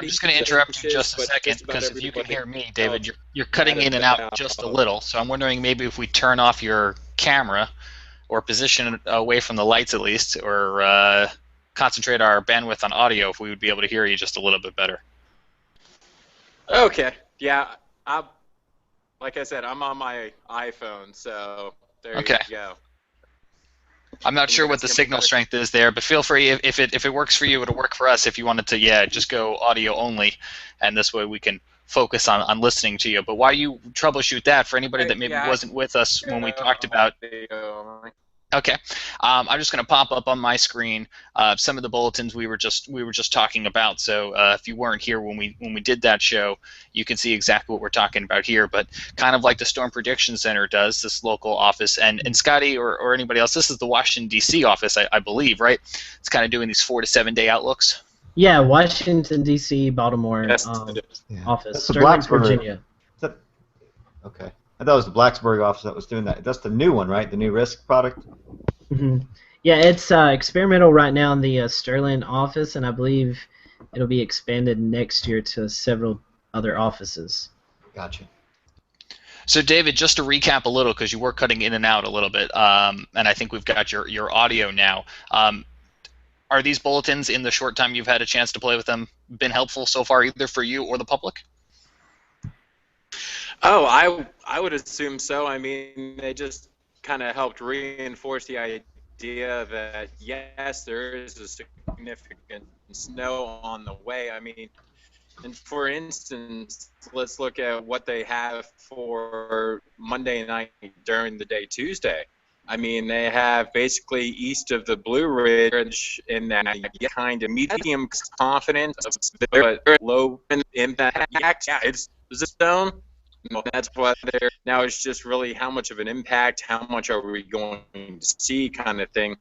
[SPEAKER 4] just going to interrupt you just a second, because if you can hear me, David, you're cutting in and out just a little. So I'm wondering maybe if we turn off your camera, or position it away from the lights at least, or concentrate our bandwidth on audio, if we would be able to hear you just a little bit better.
[SPEAKER 6] Okay. Yeah. Like I said, I'm on my iPhone, so there you go.
[SPEAKER 4] I'm not sure what the signal strength is there, but feel free, if it works for you, it'll work for us if you wanted to, just go audio only, and this way we can focus on listening to you. But while you troubleshoot that, for anybody that maybe wasn't with us when we talked about Okay, I'm just going to pop up on my screen some of the bulletins we were just talking about. So if you weren't here when we did that show, you can see exactly what we're talking about here. But kind of like the Storm Prediction Center does, this local office, and Scotty or anybody else, this is the Washington D.C. office, I believe, right? It's kind of doing these 4 to 7 day outlooks.
[SPEAKER 1] Yeah, Washington D.C., Baltimore
[SPEAKER 6] Yes,
[SPEAKER 1] office,
[SPEAKER 5] That's the
[SPEAKER 1] Sterling,
[SPEAKER 5] Blacksburg.
[SPEAKER 1] Virginia.
[SPEAKER 5] Okay. I thought it was the Blacksburg office that was doing that. That's the new one, right? The new risk product?
[SPEAKER 1] Hmm. Yeah, it's experimental right now in the Sterling office, and I believe it'll be expanded next year to several other offices.
[SPEAKER 5] Gotcha.
[SPEAKER 4] So David, just to recap a little, because you were cutting in and out a little bit, and I think we've got your audio now. Are these bulletins, in the short time you've had a chance to play with them, been helpful so far, either for you or the public?
[SPEAKER 6] Oh, I would assume so. I mean, they just kind of helped reinforce the idea that yes, there is a significant snow on the way. I mean, and for instance, let's look at what they have for Monday night during the day Tuesday. I mean, they have basically east of the Blue Ridge in that kind of medium confidence, but low impact. Yeah, it's a zone. That's what they're now. It's just really how much of an impact, how much are we going to see, kind of thing.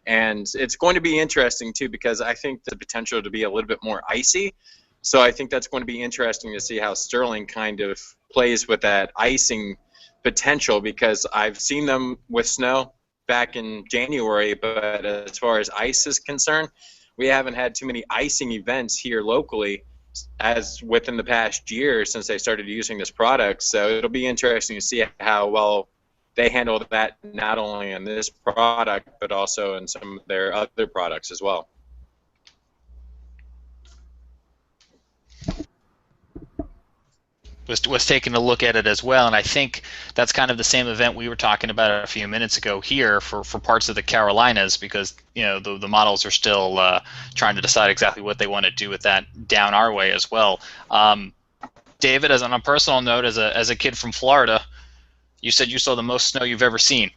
[SPEAKER 6] And it's going to be interesting too, because I think the potential to be a little bit more icy. So I think that's going to be interesting to see how Sterling kind of plays with that icing potential, because I've seen them with snow back in January, but as far as ice is concerned, we haven't had too many icing events here locally as within the past year since they started using this product. So it'll be interesting to see how well they handle that, not only in this product, but also in some of their other products as well.
[SPEAKER 4] Was taking a look at it as well, and I think that's kind of the same event we were talking about a few minutes ago here for parts of the Carolinas, because the models are still trying to decide exactly what they want to do with that down our way as well. David, as on a personal note, as a kid from Florida, you said you saw the most snow you've ever seen.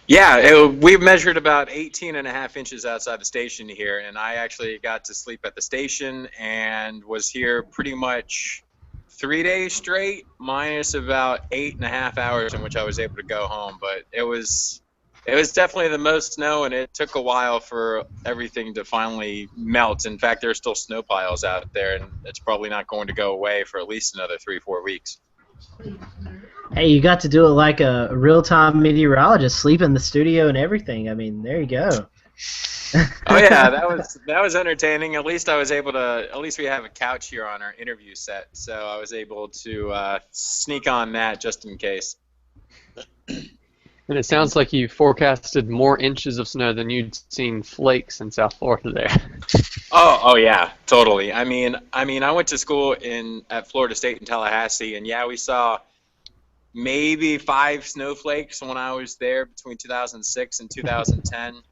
[SPEAKER 6] Yeah, we measured about 18.5 inches outside the station here, and I actually got to sleep at the station and was here pretty much 3 days straight, minus about 8.5 hours in which I was able to go home. But it was definitely the most snow, and it took a while for everything to finally melt. In fact, there's still snow piles out there, and it's probably not going to go away for at least another 3-4 weeks.
[SPEAKER 1] Hey, you got to do it like a real-time meteorologist, sleep in the studio and everything. I mean, there you go.
[SPEAKER 6] Oh yeah, that was entertaining. At least I was able to. At least we have a couch here on our interview set, so I was able to sneak on that just in case.
[SPEAKER 2] And it sounds like you forecasted more inches of snow than you'd seen flakes in South Florida there.
[SPEAKER 6] Oh yeah, totally. I mean, I went to school at Florida State in Tallahassee, and yeah, we saw maybe 5 snowflakes when I was there between 2006 and 2010.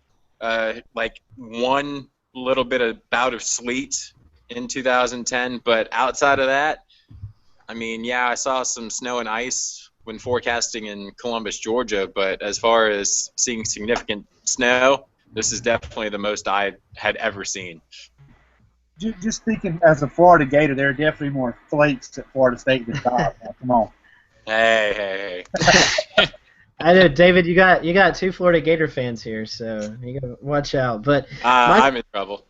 [SPEAKER 6] Like one little bit of bout of sleet in 2010, but outside of that, I mean, yeah, I saw some snow and ice when forecasting in Columbus, Georgia, but as far as seeing significant snow, this is definitely the most I had ever seen.
[SPEAKER 3] Just speaking as a Florida Gator, there are definitely more flakes at Florida State than Bob. Now, come on.
[SPEAKER 6] Hey.
[SPEAKER 1] I know, David. You got 2 Florida Gator fans here, so you gotta watch out. But
[SPEAKER 6] I'm in trouble.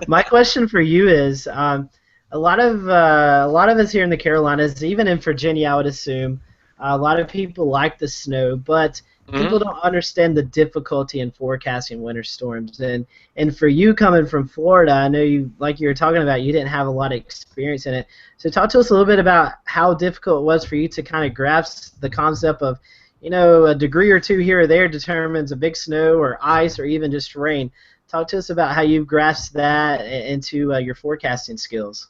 [SPEAKER 1] my question for you is, a lot of us here in the Carolinas, even in Virginia, I would assume, a lot of people like the snow, but people don't understand the difficulty in forecasting winter storms. And for you coming from Florida, I know you, like you were talking about, you didn't have a lot of experience in it. So talk to us a little bit about how difficult it was for you to kind of grasp the concept of, a degree or 2 here or there determines a big snow or ice or even just rain. Talk to us about how you've grasped that into your forecasting skills.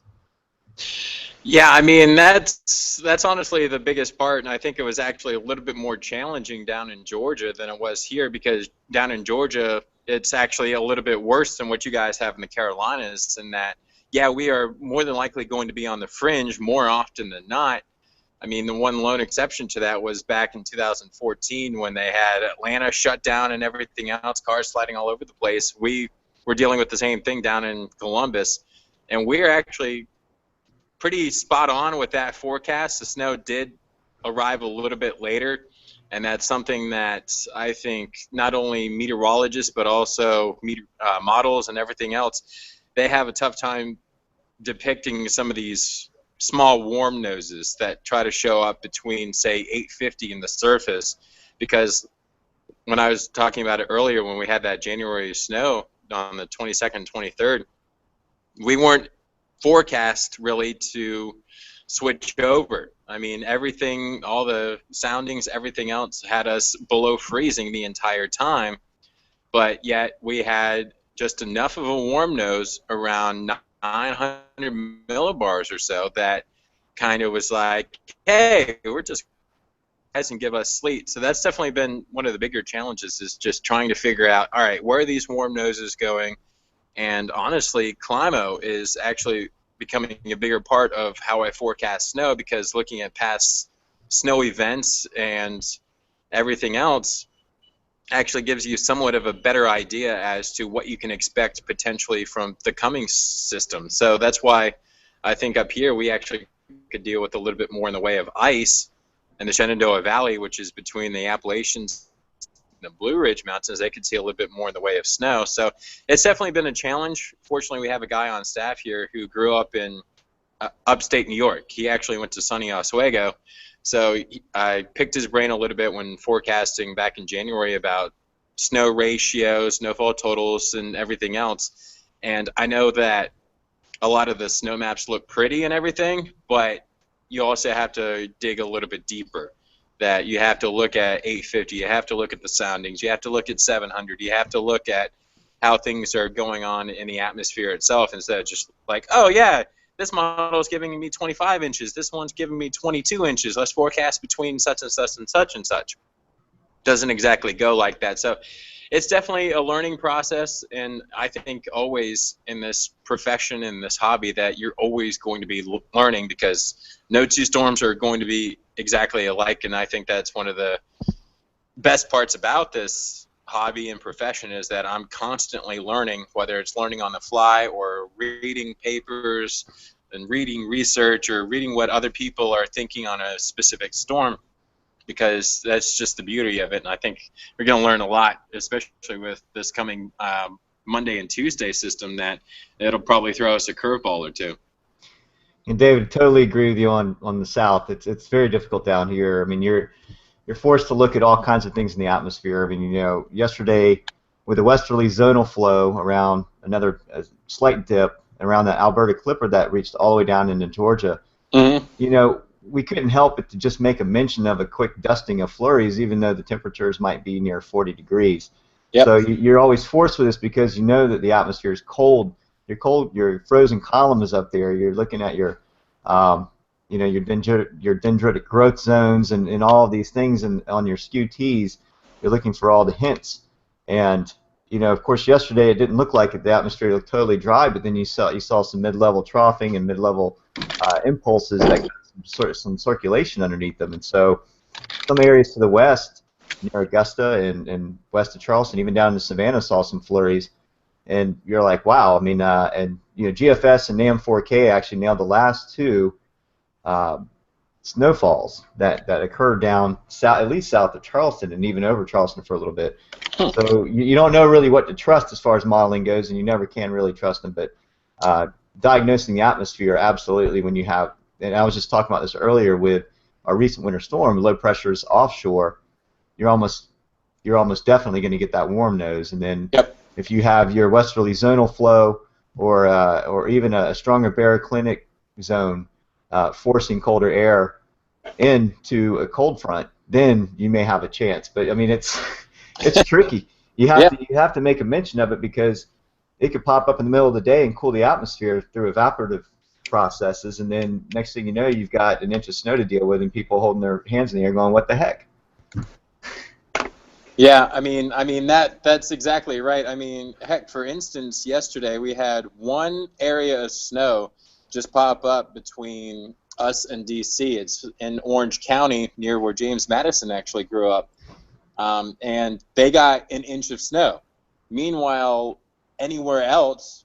[SPEAKER 6] Yeah, I mean, that's honestly the biggest part, and I think it was actually a little bit more challenging down in Georgia than it was here, because down in Georgia, it's actually a little bit worse than what you guys have in the Carolinas, in that, yeah, we are more than likely going to be on the fringe more often than not, I mean, the one lone exception to that was back in 2014 when they had Atlanta shut down and everything else, cars sliding all over the place. We were dealing with the same thing down in Columbus, and we're actually pretty spot on with that forecast. The snow did arrive a little bit later, and that's something that I think not only meteorologists but also models and everything else, they have a tough time depicting some of these small warm noses that try to show up between, say, 850 and the surface. Because when I was talking about it earlier, when we had that January snow on the 22nd, 23rd, we weren't forecast really to switch over. I mean, everything, all the soundings, everything else had us below freezing the entire time, but yet we had just enough of a warm nose, around 900 millibars or so, that kind of was like, hey, we're just guys and give us sleet. So that's definitely been one of the bigger challenges, is just trying to figure out, all right, where are these warm noses going? And honestly, Climo is actually becoming a bigger part of how I forecast snow, because looking at past snow events and everything else actually gives you somewhat of a better idea as to what you can expect potentially from the coming system. So that's why I think up here we actually could deal with a little bit more in the way of ice in the Shenandoah Valley, which is between the Appalachians and the Blue Ridge Mountains. They could see a little bit more in the way of snow. So it's definitely been a challenge. Fortunately, we have a guy on staff here who grew up in upstate New York. He actually went to sunny Oswego. So I picked his brain a little bit when forecasting back in January about snow ratios, snowfall totals, and everything else. And I know that a lot of the snow maps look pretty and everything, but you also have to dig a little bit deeper. That you have to look at 850, you have to look at the soundings, you have to look at 700, you have to look at how things are going on in the atmosphere itself, instead of just like, oh yeah, this model is giving me 25 inches, this one's giving me 22 inches, let's forecast between such and such and such and such. Doesn't exactly go like that. So it's definitely a learning process, and I think always in this profession, in this hobby, that you're always going to be learning, because no two storms are going to be exactly alike, and I think that's one of the best parts about this hobby and profession, is that I'm constantly learning, whether it's learning on the fly or reading papers and reading research or reading what other people are thinking on a specific storm, because that's just the beauty of it. And I think we're going to learn a lot, especially with this coming Monday and Tuesday system, that it'll probably throw us a curveball or two.
[SPEAKER 5] And David, totally agree with you on the South. It's very difficult down here. I mean, you're forced to look at all kinds of things in the atmosphere. I mean, you know, yesterday with a westerly zonal flow around another slight dip around that Alberta Clipper that reached all the way down into Georgia, you know, we couldn't help but to just make a mention of a quick dusting of flurries, even though the temperatures might be near 40 degrees. Yep. So you're always forced with this, because you know that the atmosphere is cold. You're cold. Your frozen column is up there. You're looking at your, you know, your dendritic growth zones and all of these things, and on your skew T's, you're looking for all the hints. And you know, of course, yesterday it didn't look like it. The atmosphere looked totally dry, but then you saw some mid-level troughing and mid-level impulses that got some circulation underneath them. And so some areas to the west, near Augusta and west of Charleston, even down to Savannah, saw some flurries. And you're like, wow. I mean, and you know, GFS and NAM4K actually nailed the last two snowfalls that occurred down south, at least south of Charleston, and even over Charleston for a little bit. So you don't know really what to trust as far as modeling goes, and you never can really trust them. But diagnosing the atmosphere, absolutely, when you have, and I was just talking about this earlier with our recent winter storm, low pressures offshore, you're almost definitely going to get that warm nose. And then if you have your westerly zonal flow or even a stronger baroclinic zone forcing colder air into a cold front, then you may have a chance. But I mean, it's tricky. You have to make a mention of it, because it could pop up in the middle of the day and cool the atmosphere through evaporative processes, and then next thing you know, you've got an inch of snow to deal with, and people holding their hands in the air going, what the heck?
[SPEAKER 6] Yeah, I mean that's exactly right. I mean, heck, for instance, yesterday we had one area of snow just pop up between us in D.C. It's in Orange County, near where James Madison actually grew up, and they got an inch of snow. Meanwhile, anywhere else,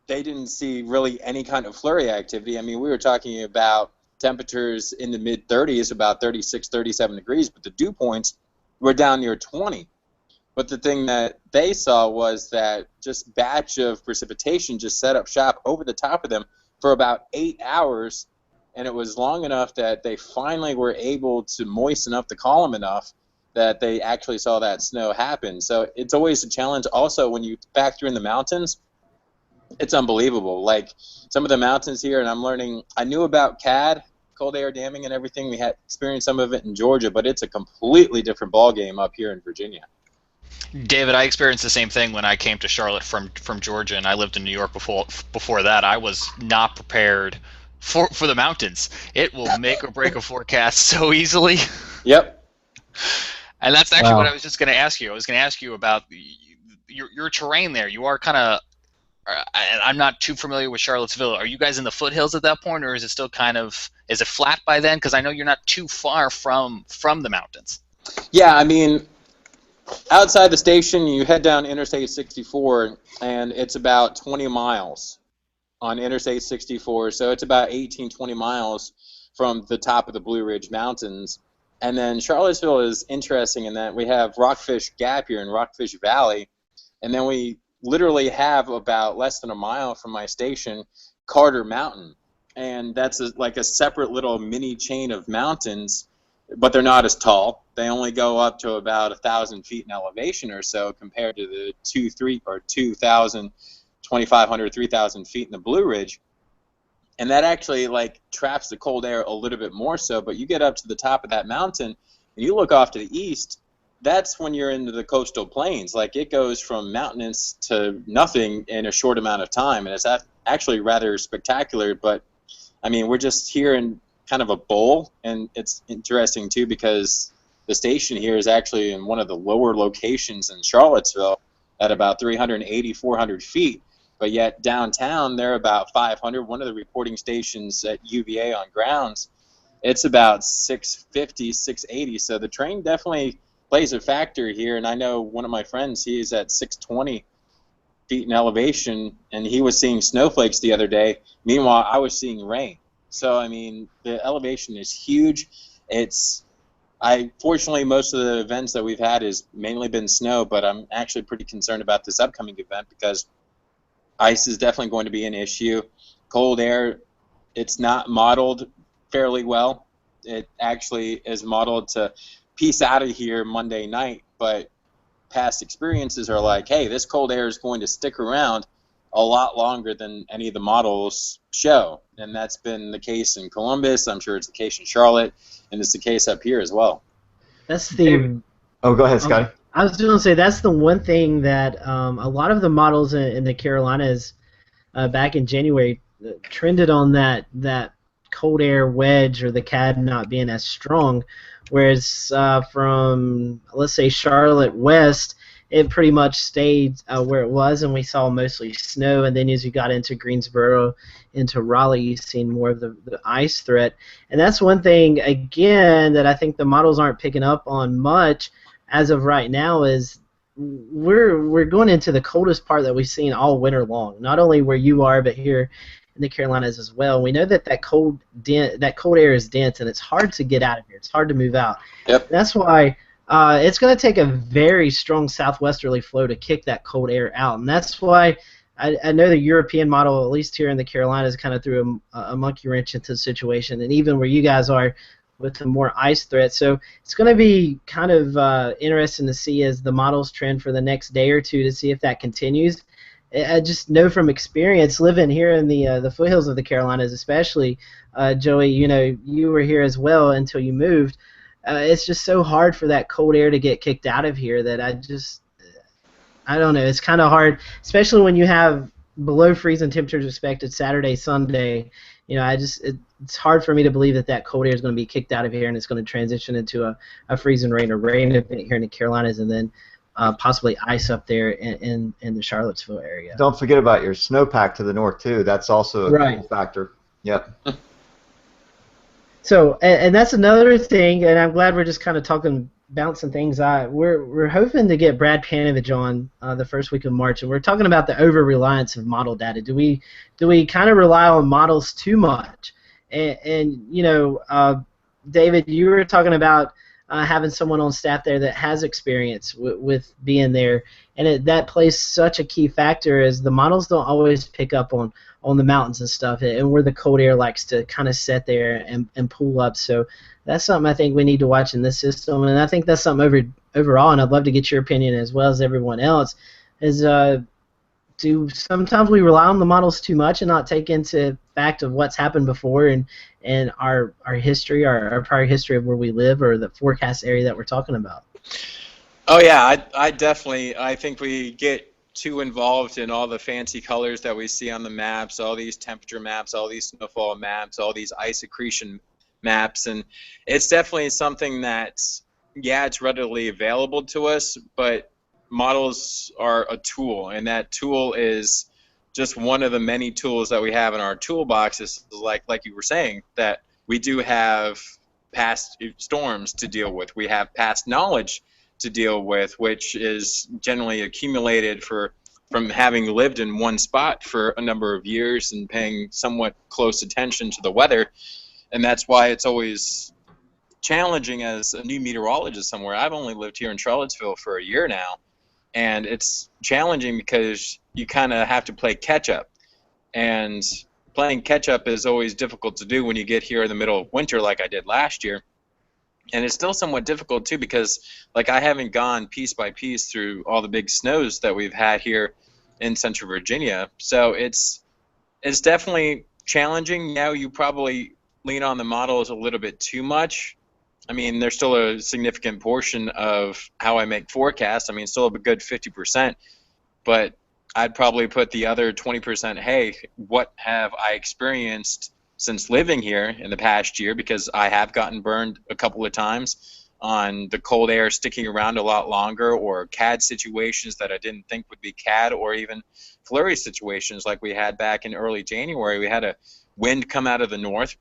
[SPEAKER 6] they didn't see really any kind of flurry activity. I mean, we were talking about temperatures in the mid-30s, about 36, 37 degrees, but the dew points were down near 20. But the thing that they saw was that just batch of precipitation just set up shop over the top of them for about 8 hours, and it was long enough that they finally were able to moisten up the column enough that they actually saw that snow happen. So it's always a challenge. Also, when you factor in the mountains, it's unbelievable. Like some of the mountains here, and I'm learning, I knew about CAD, cold air damming and everything. We had experienced some of it in Georgia, but it's a completely different ballgame up here in Virginia.
[SPEAKER 4] David, I experienced the same thing when I came to Charlotte from Georgia, and I lived in New York before that. I was not prepared for the mountains. It will make or break a forecast so easily.
[SPEAKER 6] Yep.
[SPEAKER 4] And that's actually what I was just going to ask you. I was going to ask you about your terrain there. You are kind of, I'm not too familiar with Charlottesville. Are you guys in the foothills at that point, or is it still kind of, is it flat by then? Because I know you're not too far from the mountains.
[SPEAKER 6] Yeah, I mean, outside the station, you head down Interstate 64, and it's about 20 miles on Interstate 64. So it's about 18, 20 miles from the top of the Blue Ridge Mountains. And then Charlottesville is interesting in that we have Rockfish Gap here in Rockfish Valley, and then we literally have about less than a mile from my station, Carter Mountain. And that's like a separate little mini chain of mountains, but they're not as tall. They only go up to about 1,000 feet in elevation or so compared to the 2,000, 2,500, 3,000 feet in the Blue Ridge. And that actually like traps the cold air a little bit more so, but you get up to the top of that mountain and you look off to the east, that's when you're into the coastal plains. Like it goes from mountainous to nothing in a short amount of time, and it's actually rather spectacular. But I mean, we're just here in kind of a bowl, and it's interesting too because the station here is actually in one of the lower locations in Charlottesville at about 380, 400 feet. But yet downtown, they're about 500. One of the reporting stations at UVA on grounds, it's about 650, 680. So the train definitely plays a factor here. And I know one of my friends, he is at 620 feet in elevation, and he was seeing snowflakes the other day. Meanwhile, I was seeing rain. So, I mean, the elevation is huge. Fortunately, most of the events that we've had has mainly been snow, but I'm actually pretty concerned about this upcoming event because ice is definitely going to be an issue. Cold air, it's not modeled fairly well. It actually is modeled to peace out of here Monday night, but past experiences are like, hey, this cold air is going to stick around a lot longer than any of the models show. And that's been the case in Columbus. I'm sure it's the case in Charlotte, and it's the case up here as well.
[SPEAKER 1] That's the...
[SPEAKER 5] Oh, go ahead, Scotty.
[SPEAKER 1] I was going to say that's the one thing that a lot of the models in the Carolinas back in January trended on that cold air wedge or the CAD not being as strong, whereas from, let's say, Charlotte west, it pretty much stayed where it was, and we saw mostly snow. And then as you got into Greensboro, into Raleigh, you seen more of the ice threat. And that's one thing, again, that I think the models aren't picking up on much as of right now is we're going into the coldest part that we've seen all winter long. Not only where you are, but here in the Carolinas as well. We know that cold air is dense, and it's hard to get out of here. It's hard to move out.
[SPEAKER 6] Yep.
[SPEAKER 1] That's why it's going to take a very strong southwesterly flow to kick that cold air out, and that's why I know the European model, at least here in the Carolinas, kind of threw a monkey wrench into the situation, and even where you guys are with the more ice threat. So it's going to be kind of interesting to see as the models trend for the next day or two to see if that continues. I just know from experience living here in the foothills of the Carolinas, especially, Joey, you were here as well until you moved. It's just so hard for that cold air to get kicked out of here that I don't know. It's kind of hard, especially when you have below freezing temperatures expected Saturday, Sunday. It's hard for me to believe that cold air is going to be kicked out of here and it's going to transition into a freezing rain or rain event here in the Carolinas, and then possibly ice up there in the Charlottesville area.
[SPEAKER 5] Don't forget about your snowpack to the north too. That's also a cool factor. Yep.
[SPEAKER 1] So, and that's another thing, and I'm glad we're just kind of talking, bouncing things out. We're hoping to get Brad Panovich on the first week of March, and we're talking about the over reliance of model data. Do we kind of rely on models too much? And you know, David, you were talking about having someone on staff there that has experience with being there, and that plays such a key factor, as the models don't always pick up on the mountains and stuff, and where the cold air likes to kind of sit there and pull up. So that's something I think we need to watch in this system, and I think that's something overall, and I'd love to get your opinion as well as everyone else, is do sometimes we rely on the models too much and not take into fact of what's happened before and our history, our prior history of where we live or the forecast area that we're talking about.
[SPEAKER 6] Oh yeah, I think we get too involved in all the fancy colors that we see on the maps, all these temperature maps, all these snowfall maps, all these ice accretion maps, and it's definitely something that's, yeah, it's readily available to us, but models are a tool, and that tool is just one of the many tools that we have in our toolbox. Is like you were saying, that we do have past storms to deal with. We have past knowledge to deal with, which is generally accumulated from having lived in one spot for a number of years and paying somewhat close attention to the weather. And that's why it's always challenging as a new meteorologist somewhere. I've only lived here in Charlottesville for a year now, and it's challenging because you kind of have to play catch up, and playing catch up is always difficult to do when you get here in the middle of winter like I did last year. And it's still somewhat difficult too, because like I haven't gone piece by piece through all the big snows that we've had here in Central Virginia. So it's definitely challenging. Now you probably lean on the models a little bit too much. I mean, there's still a significant portion of how I make forecasts. I mean, still a good 50%, but I'd probably put the other 20%, hey, what have I experienced since living here in the past year, because I have gotten burned a couple of times on the cold air sticking around a lot longer, or CAD situations that I didn't think would be CAD, or even flurry situations like we had back in early January. We had a wind come out of the north.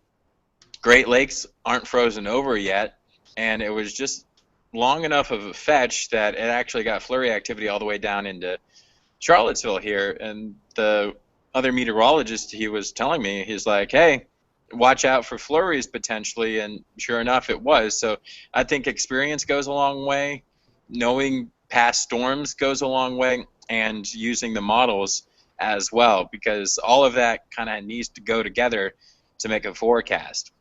[SPEAKER 6] Great Lakes aren't frozen over yet, and it was just long enough of a fetch that it actually got flurry activity all the way down into Charlottesville here. And the other meteorologist, he was telling me, he's like, hey, watch out for flurries potentially, and sure enough it was. So I think experience goes a long way, knowing past storms goes a long way, and using the models as well, because all of that kind of needs to go together to make a forecast.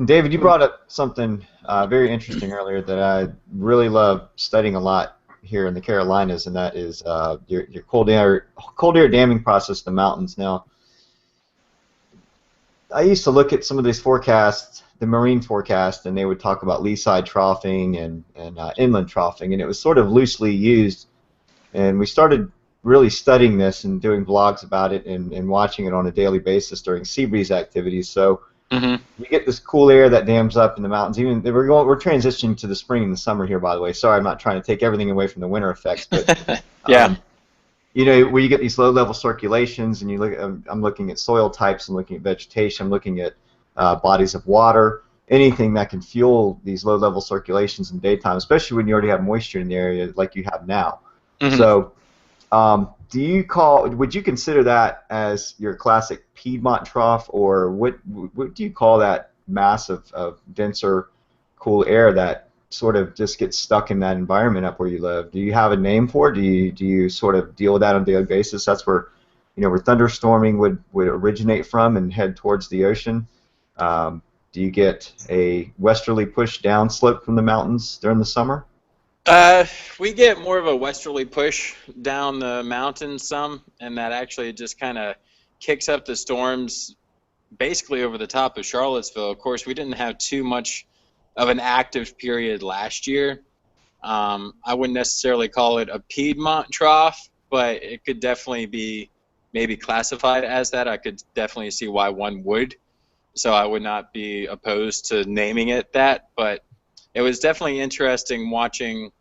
[SPEAKER 5] David, you brought up something very interesting earlier that I really love studying a lot here in the Carolinas, and that is your cold air damming process in the mountains. Now, I used to look at some of these forecasts, the marine forecast, and they would talk about lee-side troughing and inland troughing, and it was sort of loosely used. And we started really studying this and doing blogs about it and watching it on a daily basis during sea breeze activities. So you get this cool air that dams up in the mountains. Even we're transitioning to the spring and the summer here, by the way. Sorry, I'm not trying to take everything away from the winter effects, but
[SPEAKER 2] Yeah.
[SPEAKER 5] You know, where you get these low-level circulations, and you look. I'm looking at soil types. I'm looking at vegetation. I'm looking at bodies of water. Anything that can fuel these low-level circulations in daytime, especially when you already have moisture in the area like you have now. So, would you consider that as your classic Piedmont trough, or what do you call that mass of denser, cool air that sort of just gets stuck in that environment up where you live? Do you have a name for it? Do you sort of deal with that on a daily basis? That's where, you know, where thunderstorming would originate from and head towards the ocean. Do you get a westerly push downslope from the mountains during the summer?
[SPEAKER 6] We get more of a westerly push down the mountain some, and that actually just kind of kicks up the storms basically over the top of Charlottesville. Of course, we didn't have too much of an active period last year. I wouldn't necessarily call it a Piedmont trough, but it could definitely be maybe classified as that. I could definitely see why one would, so I would not be opposed to naming it that. But it was definitely interesting watching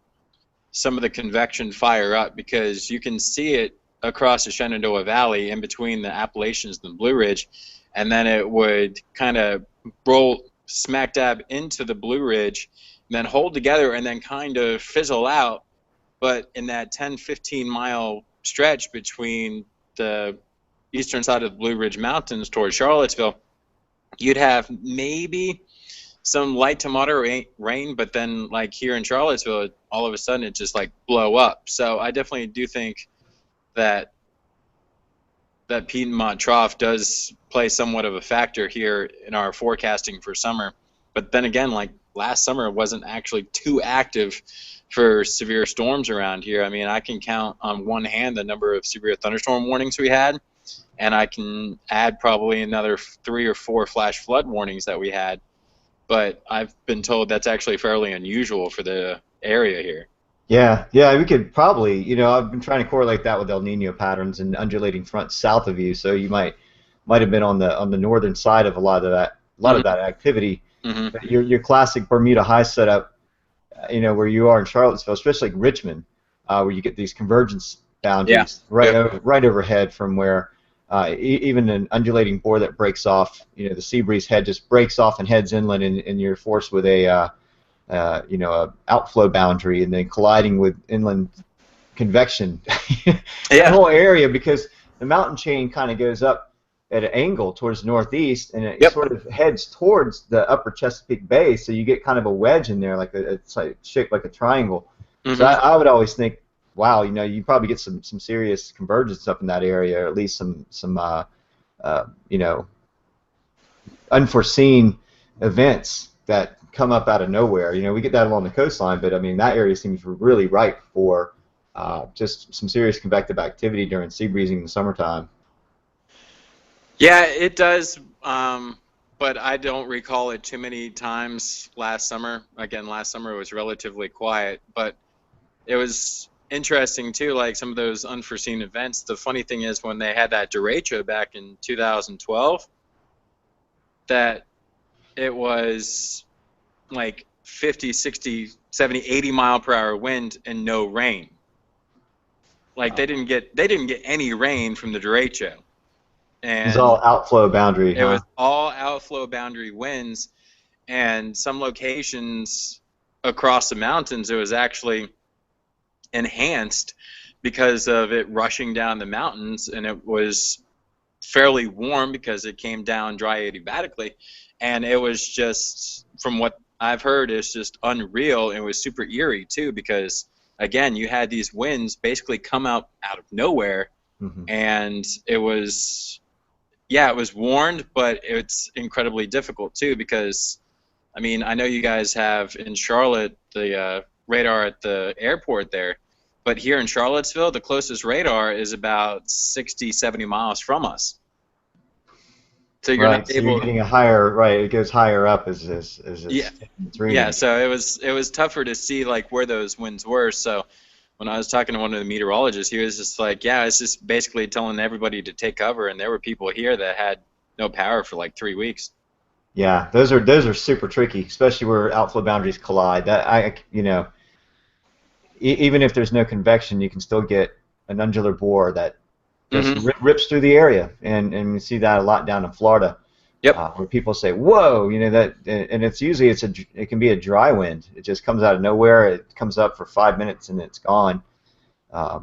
[SPEAKER 6] some of the convection fire up, because you can see it across the Shenandoah Valley in between the Appalachians and the Blue Ridge, and then it would kind of roll smack dab into the Blue Ridge, and then hold together and then kind of fizzle out. But in that 10-15 mile stretch between the eastern side of the Blue Ridge Mountains towards Charlottesville, you'd have maybe some light to moderate rain, but then like here in Charlottesville, all of a sudden it just like blow up. So I definitely do think that Piedmont Trough does play somewhat of a factor here in our forecasting for summer. But then again, like last summer, it wasn't actually too active for severe storms around here. I mean, I can count on one hand the number of severe thunderstorm warnings we had, and I can add probably another 3 or 4 flash flood warnings that we had. But I've been told that's actually fairly unusual for the area here.
[SPEAKER 5] Yeah, we could probably, I've been trying to correlate that with El Nino patterns and undulating fronts south of you, so you might have been on the northern side of a lot of that activity.
[SPEAKER 6] Mm-hmm.
[SPEAKER 5] But your classic Bermuda high setup, where you are in Charlottesville, especially like Richmond, where you get these convergence boundaries right overhead from where even an undulating bore that breaks off, the sea breeze head just breaks off and heads inland, and you're forced with a outflow boundary and then colliding with inland convection. The whole area, because the mountain chain kind of goes up at an angle towards the northeast, and it sort of heads towards the upper Chesapeake Bay, so you get kind of a wedge in there, it's like shaped like a triangle.
[SPEAKER 6] Mm-hmm.
[SPEAKER 5] So I would always think, wow, you probably get some serious convergence up in that area, or at least some unforeseen events that come up out of nowhere. We get that along the coastline, but I mean that area seems really ripe for just some serious convective activity during sea breezing in the summertime.
[SPEAKER 6] Yeah, it does, but I don't recall it too many times last summer. Again, last summer was relatively quiet, but it was interesting too, like some of those unforeseen events. The funny thing is when they had that derecho back in 2012, that it was like 50, 60, 70, 80 mile per hour wind and no rain. Like they didn't get any rain from the derecho. And
[SPEAKER 5] it was all outflow boundary.
[SPEAKER 6] It was all outflow boundary winds, and some locations across the mountains it was actually enhanced because of it rushing down the mountains, and it was fairly warm because it came down dry adiabatically, and it was just, from what I've heard, it's just unreal. It was super eerie too because again you had these winds basically come out of nowhere, and it was warned, but it's incredibly difficult too because I mean I know you guys have in Charlotte the radar at the airport there, but here in Charlottesville the closest radar is about 60, 70 miles from us. So you're not able.
[SPEAKER 5] You're getting a higher, it goes higher up as it's raining.
[SPEAKER 6] Yeah, so it was tougher to see like where those winds were. So when I was talking to one of the meteorologists, he was just like, yeah, it's just basically telling everybody to take cover, and there were people here that had no power for like 3 weeks.
[SPEAKER 5] Yeah, those are super tricky, especially where outflow boundaries collide. Even if there's no convection, you can still get an undular bore that just rips through the area, and we see that a lot down in Florida.
[SPEAKER 6] Yep.
[SPEAKER 5] Where people say, "Whoa," that, and it's usually it can be a dry wind. It just comes out of nowhere. It comes up for 5 minutes and it's gone. A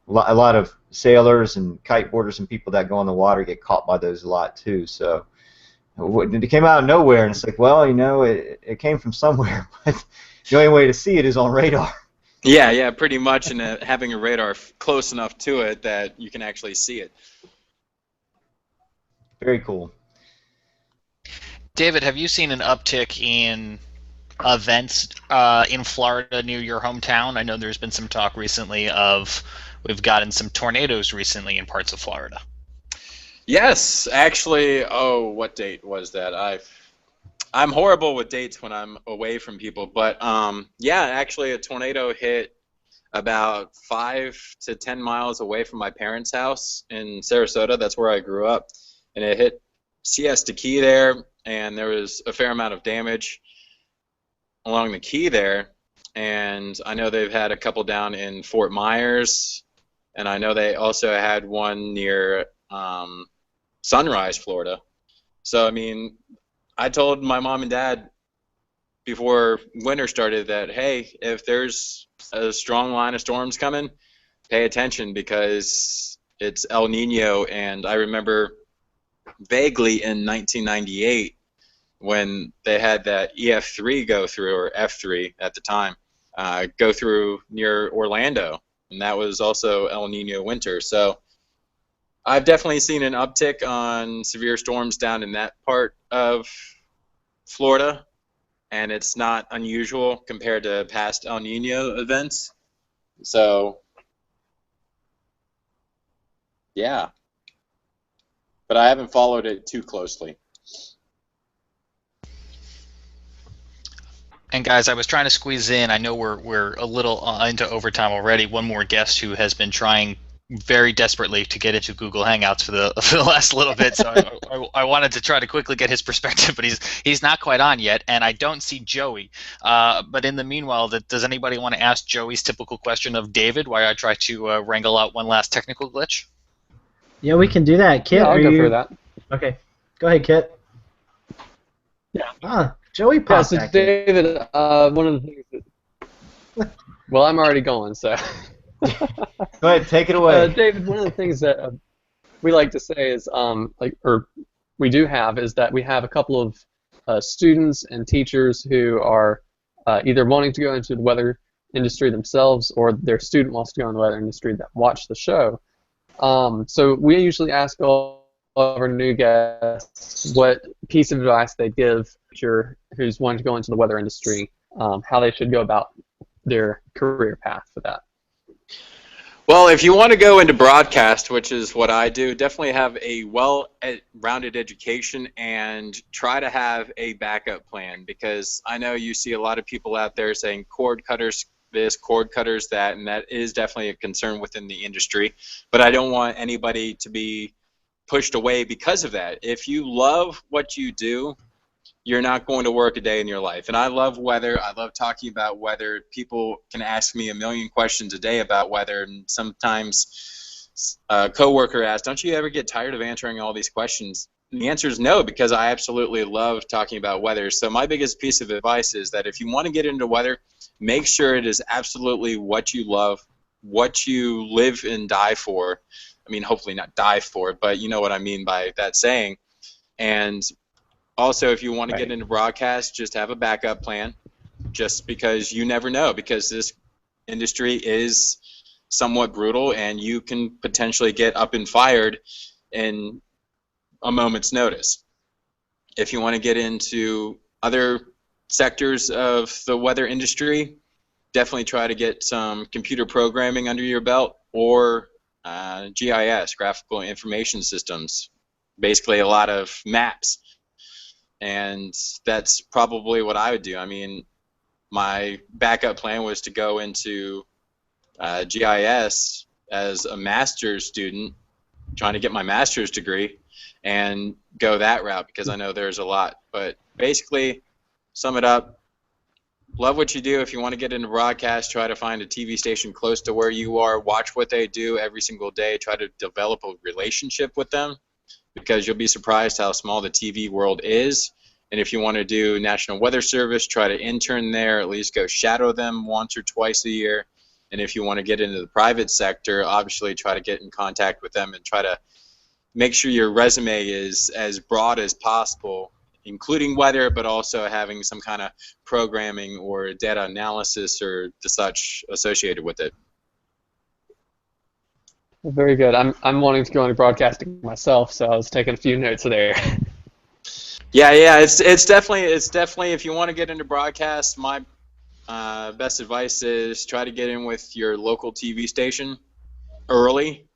[SPEAKER 5] lot of sailors and kiteboarders and people that go on the water get caught by those a lot too. So it came out of nowhere, and it's like, well, it came from somewhere, but the only way to see it is on radar.
[SPEAKER 6] Yeah, pretty much, and having a radar close enough to it that you can actually see it.
[SPEAKER 5] Very cool.
[SPEAKER 4] David, have you seen an uptick in events in Florida near your hometown? I know there's been some talk recently of we've gotten some tornadoes recently in parts of Florida.
[SPEAKER 6] Yes, actually. Oh, what date was that? I'm horrible with dates when I'm away from people, but yeah, actually a tornado hit about 5 to 10 miles away from my parents' house in Sarasota. That's where I grew up, and it hit Siesta Key there, and there was a fair amount of damage along the key there. And I know they've had a couple down in Fort Myers, and I know they also had one near Sunrise, Florida. So I mean, I told my mom and dad before winter started that, hey, if there's a strong line of storms coming, pay attention because it's El Nino. And I remember vaguely in 1998 when they had that EF3 go through, or F3 at the time, go through near Orlando, and that was also El Nino winter. So I've definitely seen an uptick on severe storms down in that part of Florida, and it's not unusual compared to past El Nino events. So, yeah. But I haven't followed it too closely.
[SPEAKER 4] And guys, I was trying to squeeze in. I know we're a little into overtime already. One more guest who has been trying very desperately to get into Google Hangouts for the last little bit. So I wanted to try to quickly get his perspective, but he's not quite on yet, and I don't see Joey. But in the meanwhile, does anybody want to ask Joey's typical question of David while I try to wrangle out one last technical glitch?
[SPEAKER 1] Yeah, we can do that. Kit,
[SPEAKER 2] Yeah, I'll go for that.
[SPEAKER 1] Okay, go ahead, Kit.
[SPEAKER 2] Yeah.
[SPEAKER 1] Joey
[SPEAKER 2] Yeah,
[SPEAKER 1] popped
[SPEAKER 2] so
[SPEAKER 1] back in.
[SPEAKER 2] David, one of the things that... Well, I'm already going, so...
[SPEAKER 5] Go ahead, take it away.
[SPEAKER 2] David, one of the things that we like to say is, we do have, is that we have a couple of students and teachers who are either wanting to go into the weather industry themselves, or their student wants to go in the weather industry that watch the show. So we usually ask all of our new guests what piece of advice they give a teacher who's wanting to go into the weather industry, how they should go about their career path for that.
[SPEAKER 6] Well, if you want to go into broadcast, which is what I do, definitely have a well-rounded education and try to have a backup plan, because I know you see a lot of people out there saying cord cutters this, cord cutters that, and that is definitely a concern within the industry. But I don't want anybody to be pushed away because of that. If you love what you do, you're not going to work a day in your life. And I love weather. I love talking about weather. People can ask me a million questions a day about weather, and sometimes a coworker asks, don't you ever get tired of answering all these questions? And the answer is no, because I absolutely love talking about weather. So my biggest piece of advice is that if you want to get into weather, make sure it is absolutely what you love, what you live and die for. I mean, hopefully not die for it, but you know what I mean by that saying. And also, if you want to get into broadcast, just have a backup plan, just because you never know, because this industry is somewhat brutal, and you can potentially get up and fired in a moment's notice. If you want to get into other sectors of the weather industry, definitely try to get some computer programming under your belt, or GIS, graphical information systems, basically a lot of maps. And that's probably what I would do. I mean, my backup plan was to go into GIS as a master's student, trying to get my master's degree, and go that route, because I know there's a lot. But basically, sum it up, love what you do. If you want to get into broadcast, try to find a TV station close to where you are. Watch what they do every single day. Try to develop a relationship with them, because you'll be surprised how small the TV world is. And if you want to do National Weather Service, try to intern there, at least go shadow them once or twice a year. And if you want to get into the private sector, obviously try to get in contact with them and try to make sure your resume is as broad as possible, including weather, but also having some kind of programming or data analysis or the such associated with it.
[SPEAKER 2] Very good. I'm wanting to go into broadcasting myself, so I was taking a few notes there.
[SPEAKER 6] Yeah. It's definitely if you want to get into broadcast, my best advice is try to get in with your local TV station early,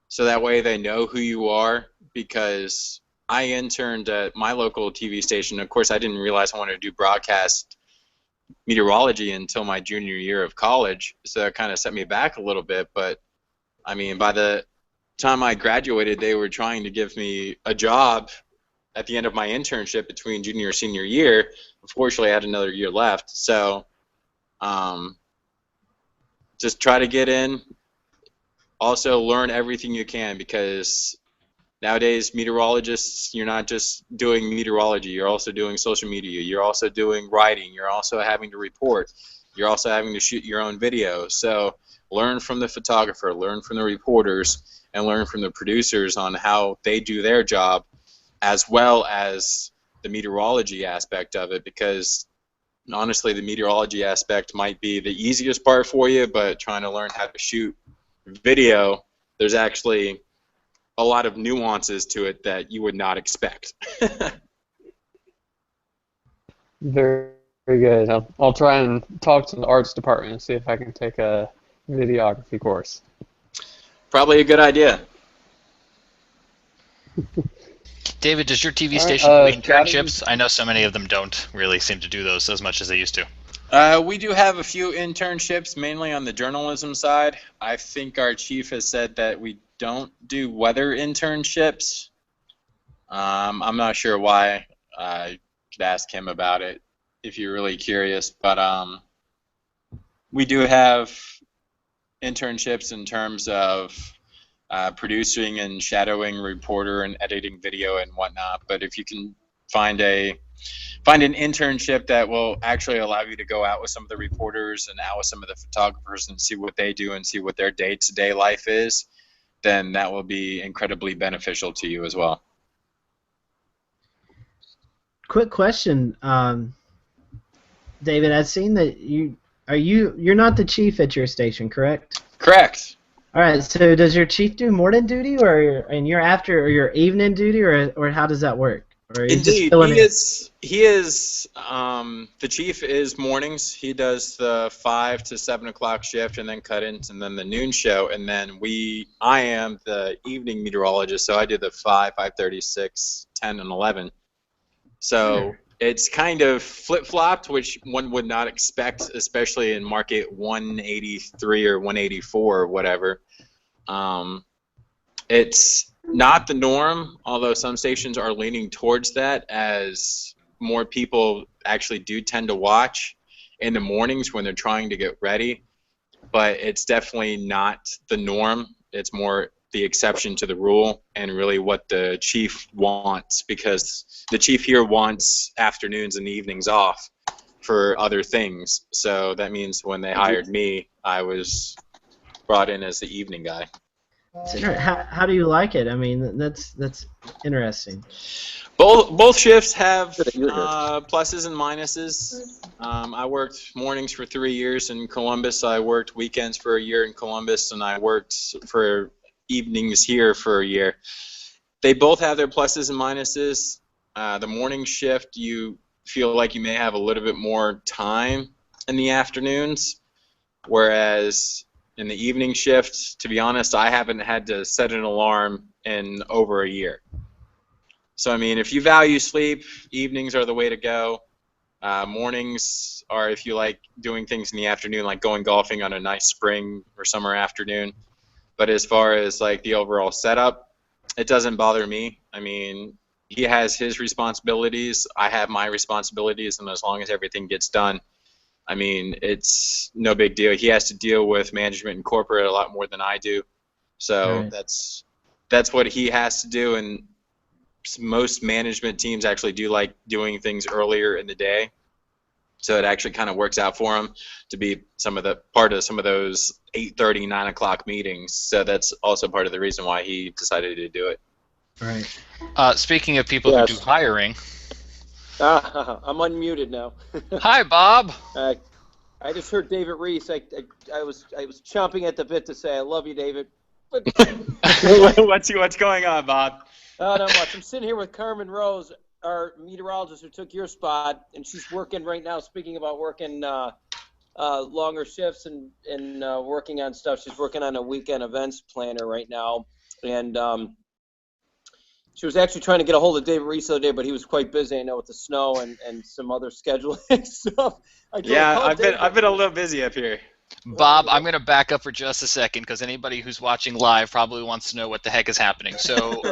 [SPEAKER 6] so that way they know who you are. Because I interned at my local TV station. Of course, I didn't realize I wanted to do broadcast meteorology until my junior year of college, so it kind of set me back a little bit. But I mean, by the time I graduated, they were trying to give me a job at the end of my internship between junior and senior year. Unfortunately, I had another year left. So just try to get in. Also, learn everything you can, because nowadays meteorologists, you're not just doing meteorology, you're also doing social media, you're also doing writing, you're also having to report, you're also having to shoot your own video. So learn from the photographer, learn from the reporters, and learn from the producers on how they do their job, as well as the meteorology aspect of it, because honestly the meteorology aspect might be the easiest part for you, but trying to learn how to shoot video, there's actually a lot of nuances to it that you would not expect.
[SPEAKER 2] Very, very good. I'll try and talk to the arts department and see if I can take a videography course.
[SPEAKER 6] Probably a good idea.
[SPEAKER 4] David, does your TV
[SPEAKER 2] All
[SPEAKER 4] station
[SPEAKER 2] right,
[SPEAKER 4] do internships? I know so many of them don't really seem to do those as much as they used to.
[SPEAKER 6] We do have a few internships, mainly on the journalism side. I think our chief has said that we don't do weather internships. I'm not sure why. I could ask him about it if you're really curious. But we do have internships in terms of producing and shadowing reporter and editing video and whatnot. But if you can find an internship that will actually allow you to go out with some of the reporters and out with some of the photographers and see what they do and see what their day-to-day life is, then that will be incredibly beneficial to you as well.
[SPEAKER 1] Quick question, David. I've seen that you're not the chief at your station, correct?
[SPEAKER 6] Correct.
[SPEAKER 1] All right. So does your chief do morning duty, and you're after, or your evening duty, or how does that work? Or
[SPEAKER 6] Indeed, he is. The chief is mornings. He does the 5 to 7 o'clock shift, and then cut-ins, and then the noon show, and then I am the evening meteorologist, so I do the 5, 5:30, 6, 10, and 11. So it's kind of flip-flopped, which one would not expect, especially in market 183 or 184 or whatever. It's not the norm, although some stations are leaning towards that, as more people actually do tend to watch in the mornings when they're trying to get ready. But it's definitely not the norm. It's more the exception to the rule, and really what the chief wants, because the chief here wants afternoons and evenings off for other things. So that means when they hired me, I was brought in as the evening guy.
[SPEAKER 1] How do you like it? I mean, that's interesting.
[SPEAKER 6] Both shifts have pluses and minuses. I worked mornings for 3 years in Columbus. I worked weekends for a year in Columbus, and I worked for evenings here for a year. They both have their pluses and minuses. The morning shift, you feel like you may have a little bit more time in the afternoons, whereas in the evening shift, to be honest, I haven't had to set an alarm in over a year. So, I mean, if you value sleep, evenings are the way to go. Mornings are if you like doing things in the afternoon, like going golfing on a nice spring or summer afternoon. But as far as like the overall setup, it doesn't bother me. I mean, he has his responsibilities, I have my responsibilities, and as long as everything gets done, I mean, it's no big deal. He has to deal with management and corporate a lot more than I do. So
[SPEAKER 1] Right.
[SPEAKER 6] that's what he has to do, and most management teams actually do like doing things earlier in the day. So it actually kind of works out for him to be part of some of those 8:30, 9 o'clock meetings. So that's also part of the reason why he decided to do it.
[SPEAKER 1] Right.
[SPEAKER 4] Speaking of people who do hiring.
[SPEAKER 7] I'm unmuted now.
[SPEAKER 4] Hi, Bob.
[SPEAKER 7] I just heard David Reese. I was chomping at the bit to say I love you, David. But
[SPEAKER 6] What's going on, Bob?
[SPEAKER 7] not much. I'm sitting here with Carmen Rose, our meteorologist who took your spot, and she's working right now. Speaking about working longer shifts and working on stuff, she's working on a weekend events planner right now, and she was actually trying to get a hold of David Reese the other day, but he was quite busy, I know, with the snow and some other scheduling stuff.
[SPEAKER 6] I've been a little busy up here.
[SPEAKER 4] Bob, I'm going to back up for just a second because anybody who's watching live probably wants to know what the heck is happening. So,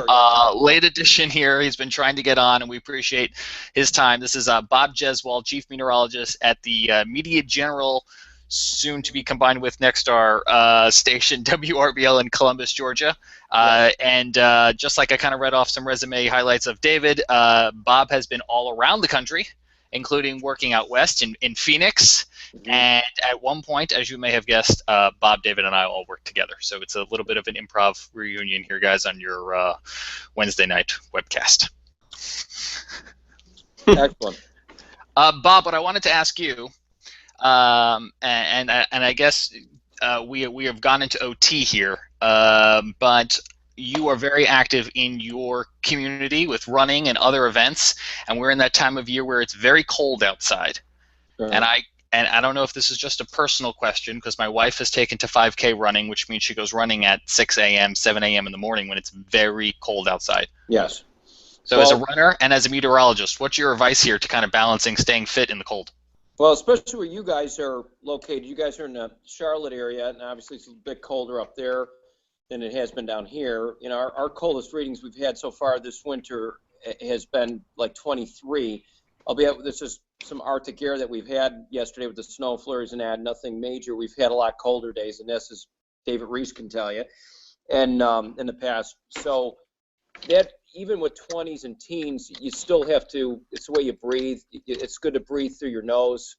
[SPEAKER 4] late edition here. He's been trying to get on, and we appreciate his time. This is Bob Jeswald, Chief Meteorologist at the Media General soon to be combined with Nexstar station WRBL in Columbus, Georgia. And just like I kind of read off some resume highlights of David, Bob has been all around the country, including working out west in Phoenix. And at one point, as you may have guessed, Bob, David, and I all worked together. So it's a little bit of an improv reunion here, guys, on your Wednesday night webcast.
[SPEAKER 7] Excellent.
[SPEAKER 4] Bob, what I wanted to ask you, and I guess we have gone into OT here, but you are very active in your community with running and other events, and we're in that time of year where it's very cold outside.
[SPEAKER 7] Sure.
[SPEAKER 4] And I don't know if this is just a personal question, because my wife has taken to 5K running, which means she goes running at 6 a.m., 7 a.m. in the morning when it's very cold outside.
[SPEAKER 7] Yes.
[SPEAKER 4] So as a runner and as a meteorologist, what's your advice here to kind of balancing staying fit in the cold?
[SPEAKER 7] Well, especially where you guys are located. You guys are in the Charlotte area, and obviously it's a bit colder up there than it has been down here. You know, our coldest readings we've had so far this winter has been like 23. Albeit this is some Arctic air that we've had yesterday with the snow flurries and that, nothing major. We've had a lot colder days, and this is David Reese can tell you, and in the past. So that even with 20s and teens, you still have to. It's the way you breathe. It's good to breathe through your nose,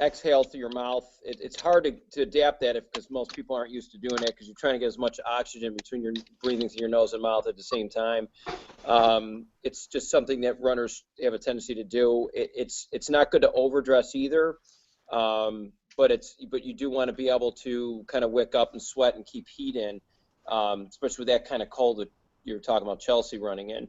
[SPEAKER 7] exhale through your mouth. It's hard to adapt that because most people aren't used to doing that because you're trying to get as much oxygen between your breathing through your nose and mouth at the same time. It's just something that runners have a tendency to do. It's not good to overdress either, but you do want to be able to kind of wick up and sweat and keep heat in, especially with that kind of cold that you're talking about Chelsea running in.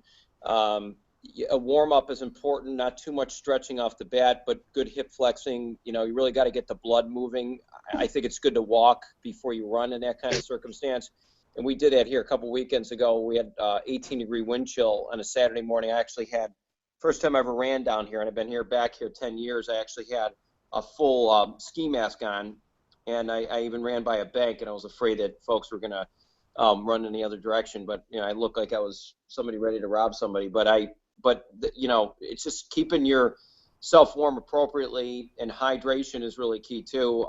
[SPEAKER 7] A warm-up is important, not too much stretching off the bat, but good hip flexing. You know, you really got to get the blood moving. I think it's good to walk before you run in that kind of circumstance. And we did that here a couple weekends ago. We had 18-degree wind chill on a Saturday morning. I actually had, first time I ever ran down here, and I've been back here 10 years, I actually had a full ski mask on, and I even ran by a bank, and I was afraid that folks were going to run in the other direction. But, you know, I looked like I was somebody ready to rob somebody. But you know, it's just keeping yourself warm appropriately, and hydration is really key too.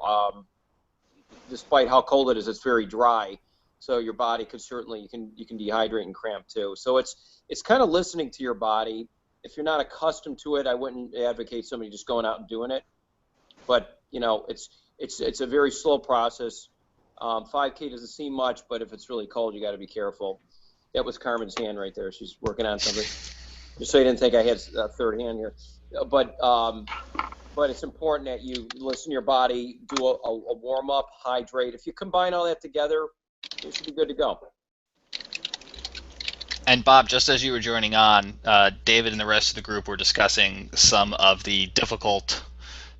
[SPEAKER 7] Despite how cold it is, it's very dry, so your body could certainly you can dehydrate and cramp too. So it's kind of listening to your body. If you're not accustomed to it, I wouldn't advocate somebody just going out and doing it. But you know, it's a very slow process. 5K doesn't seem much, but if it's really cold, you got to be careful. That was Carmen's hand right there. She's working on something. Just so you didn't think I had a third hand here, but it's important that you listen to your body, do a warm up, hydrate. If you combine all that together, you should be good to go.
[SPEAKER 4] And Bob, just as you were joining on, David and the rest of the group were discussing some of the difficult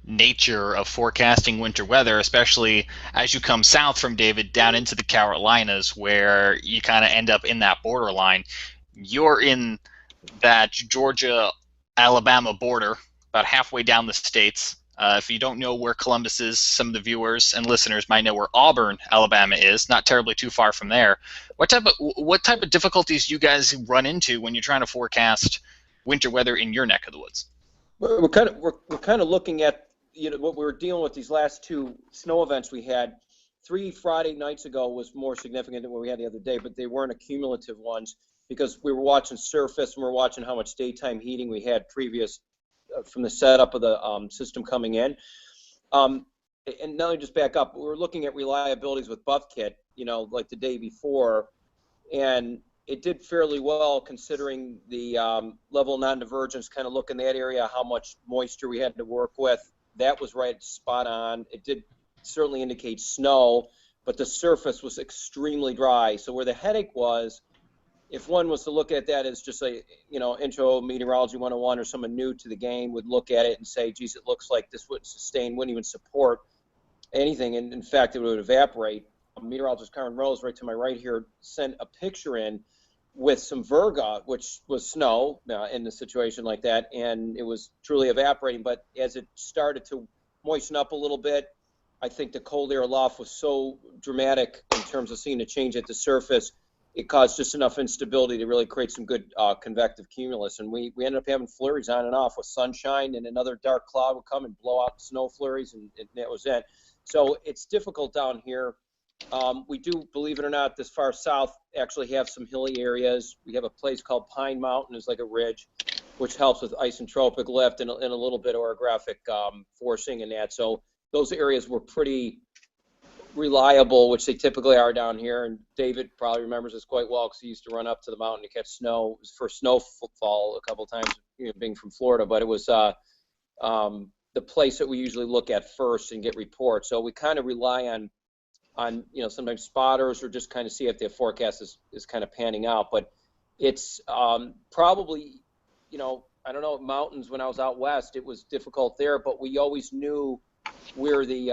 [SPEAKER 4] nature of forecasting winter weather, especially as you come south from David down into the Carolinas, where you kind of end up in that borderline. You're in that Georgia-Alabama border, about halfway down the states. If you don't know where Columbus is, some of the viewers and listeners might know where Auburn, Alabama is, not terribly too far from there. What type of difficulties do you guys run into when you're trying to forecast winter weather in your neck of the woods?
[SPEAKER 7] We're kind of looking at, you know, what we were dealing with these last two snow events we had. 3 Friday nights ago was more significant than what we had the other day, but they weren't accumulative ones, because we were watching surface and we were watching how much daytime heating we had previous from the setup of the system coming in. And now let me just back up. We were looking at reliabilities with Buff Kit, you know, like the day before, and it did fairly well considering the level of non-divergence, kind of look in that area, how much moisture we had to work with. That was right spot on. It did certainly indicate snow, but the surface was extremely dry. So where the headache was, if one was to look at that as just a, you know, intro meteorology 101 or someone new to the game would look at it and say, geez, it looks like this wouldn't sustain, wouldn't even support anything. And in fact, it would evaporate. Meteorologist Carmen Rose, right to my right here, sent a picture in with some virga, which was snow in a situation like that, and it was truly evaporating. But as it started to moisten up a little bit, I think the cold air aloft was so dramatic in terms of seeing a change at the surface it caused just enough instability to really create some good convective cumulus. And we ended up having flurries on and off with sunshine, and another dark cloud would come and blow out snow flurries, and that was it. So it's difficult down here. We do, believe it or not, this far south actually have some hilly areas. We have a place called Pine Mountain, is like a ridge, which helps with isentropic lift and a little bit of orographic forcing and that. So those areas were pretty reliable, which they typically are down here. And David probably remembers this quite well because he used to run up to the mountain to catch snow. It was for snowfall a couple of times, being from Florida, but it was the place that we usually look at first and get reports. So we kind of rely on sometimes spotters or just kind of see if the forecast is kind of panning out. But it's probably, I don't know, mountains, when I was out west, it was difficult there, but we always knew where the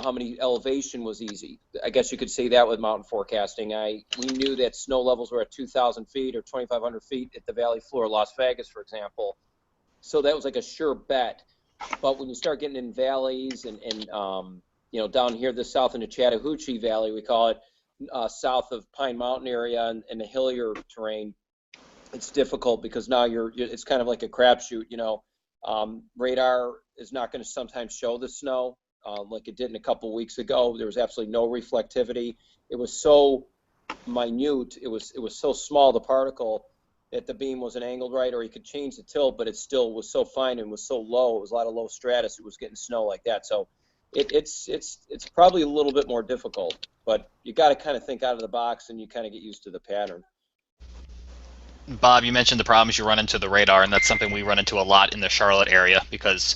[SPEAKER 7] how many elevation was easy. I guess you could say that with mountain forecasting. We knew that snow levels were at 2,000 feet or 2,500 feet at the valley floor of Las Vegas, for example. So that was like a sure bet. But when you start getting in valleys and down here, the south in the Chattahoochee Valley, we call it, south of Pine Mountain area and the hillier terrain, it's difficult because now it's kind of like a crapshoot. Radar is not going to sometimes show the snow. Like it did a couple weeks ago. There was absolutely no reflectivity. It was so minute. It was so small, the particle, that the beam wasn't angled right, or you could change the tilt, but it still was so fine and was so low. It was a lot of low stratus. It was getting snow like that. So it's probably a little bit more difficult, but you got to kind of think out of the box and you kind of get used to the pattern.
[SPEAKER 4] Bob, you mentioned the problems you run into the radar, and that's something we run into a lot in the Charlotte area because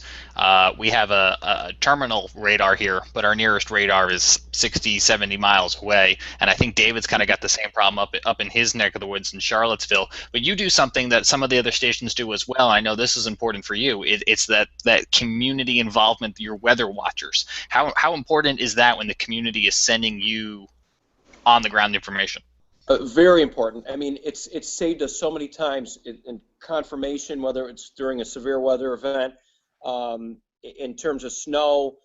[SPEAKER 4] we have a terminal radar here, but our nearest radar is 60, 70 miles away. And I think David's kind of got the same problem up in his neck of the woods in Charlottesville. But you do something that some of the other stations do as well. I know this is important for you. It's that community involvement, your weather watchers. How important is that when the community is sending you on-the-ground information?
[SPEAKER 7] Very important. I mean, it's saved us so many times in confirmation, whether it's during a severe weather event, in terms of snow,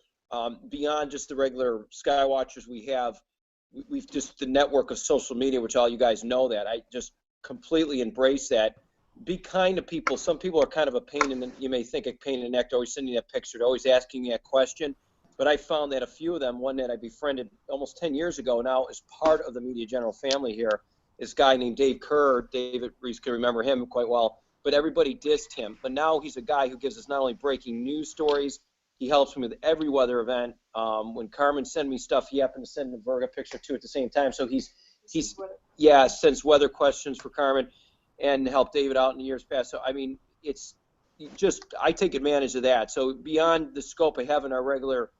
[SPEAKER 7] beyond just the regular sky watchers we have. We've just the network of social media, which all you guys know that. I just completely embrace that. Be kind to people. Some people are kind of a pain in the, you may think a pain in the neck. They're always sending that picture. They're always asking me that question. But I found that a few of them, one that I befriended almost 10 years ago now, is part of the Media General family here. This guy named Dave Kerr. David Reese can remember him quite well. But everybody dissed him. But now he's a guy who gives us not only breaking news stories, he helps me with every weather event. When Carmen sent me stuff, he happened to send the Virga picture too at the same time. So he's sends weather questions for Carmen and helped David out in the years past. So I mean, it's just I take advantage of that. So beyond the scope of having our regular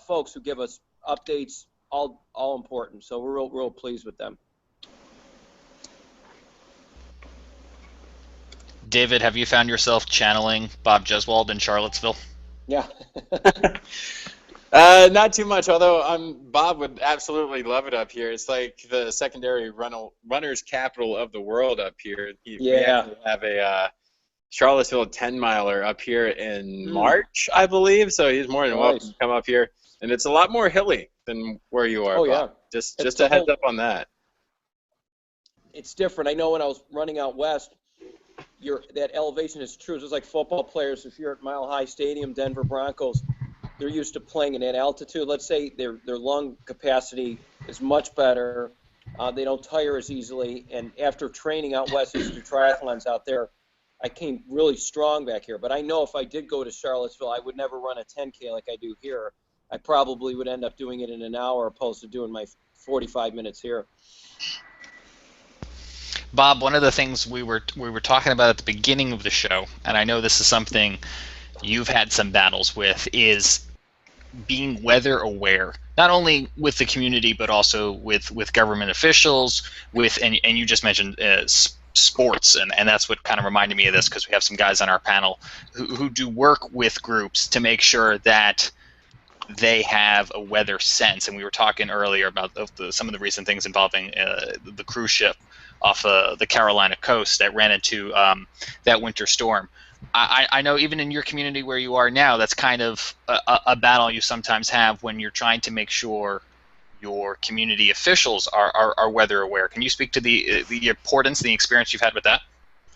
[SPEAKER 7] folks who give us updates, all important. So we're real pleased with them.
[SPEAKER 4] David, have you found yourself channeling Bob Jeswald in Charlottesville?
[SPEAKER 6] Yeah. Not too much, although Bob would absolutely love it up here. It's like the secondary runner's capital of the world up here. We actually have a Charlottesville 10-miler up here in March, I believe. So he's more than welcome to come up here. And it's a lot more hilly than where you are, Bob.
[SPEAKER 7] Yeah.
[SPEAKER 6] Just a heads up on that.
[SPEAKER 7] It's different. I know when I was running out west, that elevation is true. It's just like football players. If you're at Mile High Stadium, Denver Broncos, they're used to playing in that altitude. Let's say their lung capacity is much better. They don't tire as easily. And after training out west, I used to do triathlons out there. I came really strong back here. But I know if I did go to Charlottesville, I would never run a 10K like I do here. I probably would end up doing it in an hour opposed to doing my 45 minutes here.
[SPEAKER 4] Bob, one of the things we were talking about at the beginning of the show, and I know this is something you've had some battles with, is being weather aware, not only with the community but also with government officials, and you just mentioned sports, and that's what kind of reminded me of this because we have some guys on our panel who do work with groups to make sure that they have a weather sense. And we were talking earlier about some of the recent things involving the cruise ship off the Carolina coast that ran into that winter storm. I know even in your community where you are now, that's kind of a battle you sometimes have when you're trying to make sure your community officials are weather aware. Can you speak to the importance, the experience you've had with that?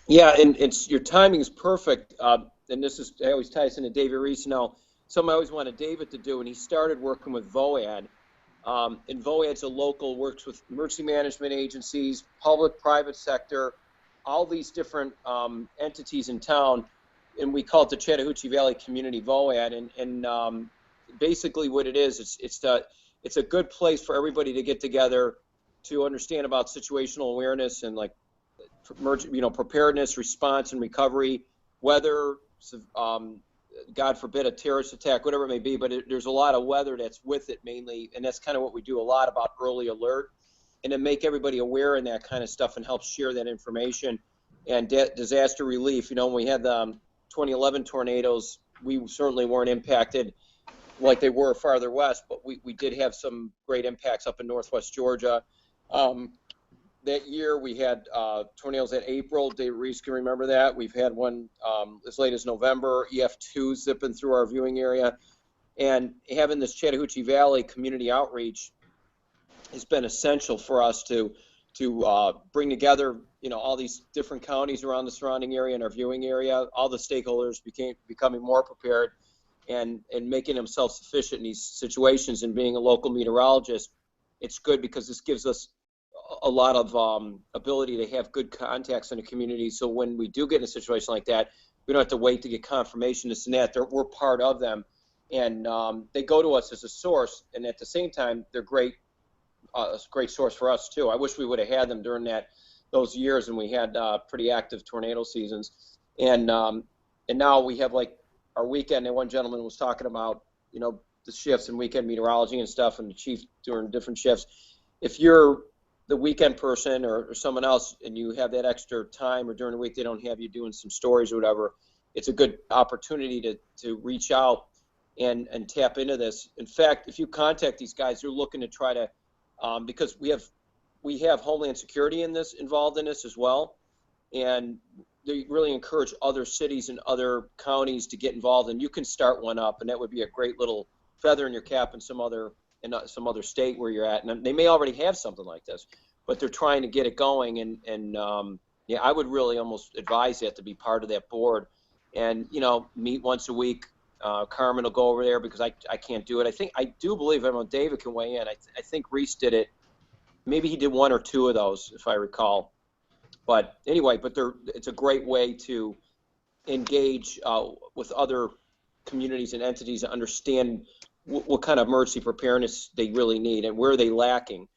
[SPEAKER 7] Yeah, and your timing is perfect. And this is, I always tie this into David Reese now. Something I always wanted David to do, and he started working with VOAD. And VOAD's a local, works with emergency management agencies, public, private sector, all these different entities in town, and we call it the Chattahoochee Valley Community VOAD. And basically, what it is, it's a good place for everybody to get together to understand about situational awareness and like, preparedness, response, and recovery, weather, God forbid a terrorist attack, whatever it may be, but there's a lot of weather that's with it mainly, and that's kind of what we do a lot about early alert, and to make everybody aware in that kind of stuff and help share that information. And disaster relief, when we had the 2011 tornadoes, we certainly weren't impacted like they were farther west, but we did have some great impacts up in northwest Georgia. That year we had tornadoes in April. Dave Reese can remember that. We've had one as late as November, EF2 zipping through our viewing area. And having this Chattahoochee Valley community outreach has been essential for us to bring together, all these different counties around the surrounding area and our viewing area, all the stakeholders becoming more prepared and making them self-sufficient in these situations. And being a local meteorologist, it's good because this gives us a lot of ability to have good contacts in the community. So when we do get in a situation like that, we don't have to wait to get confirmation, this and that. We're part of them. And they go to us as a source. And at the same time, they're a great source for us, too. I wish we would have had them during those years when we had pretty active tornado seasons. And now we have, like, our weekend. And one gentleman was talking about, the shifts and weekend meteorology and stuff, and the chief doing different shifts. If you're the weekend person or someone else and you have that extra time, or during the week they don't have you doing some stories or whatever, it's a good opportunity to reach out and tap into this. In fact, if you contact these guys, they're looking to try to, because we have Homeland Security involved in this as well, and they really encourage other cities and other counties to get involved, and you can start one up, and that would be a great little feather in your cap in some other state where you're at. And they may already have something like this, but they're trying to get it going. And I would really almost advise that to be part of that board and, meet once a week. Carmen will go over there because I can't do it. I do believe David can weigh in. I think Reese did it. Maybe he did one or two of those, if I recall. But anyway, it's a great way to engage with other communities and entities to understand what kind of emergency preparedness they really need and where they lacking,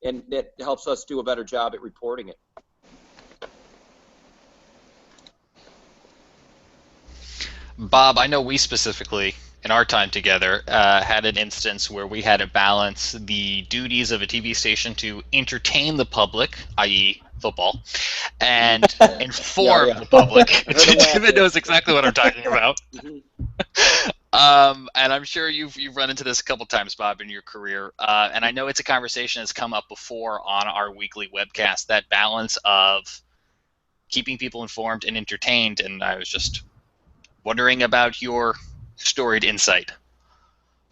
[SPEAKER 7] and that helps us do a better job at reporting it.
[SPEAKER 4] Bob, I know we specifically, in our time together, had an instance where we had to balance the duties of a TV station to entertain the public, i.e. football, and inform the public. David knows exactly what I'm talking about. And I'm sure you've run into this a couple times, Bob, in your career. And I know it's a conversation that's come up before on our weekly webcast, that balance of keeping people informed and entertained. And I was just wondering about your storied insight.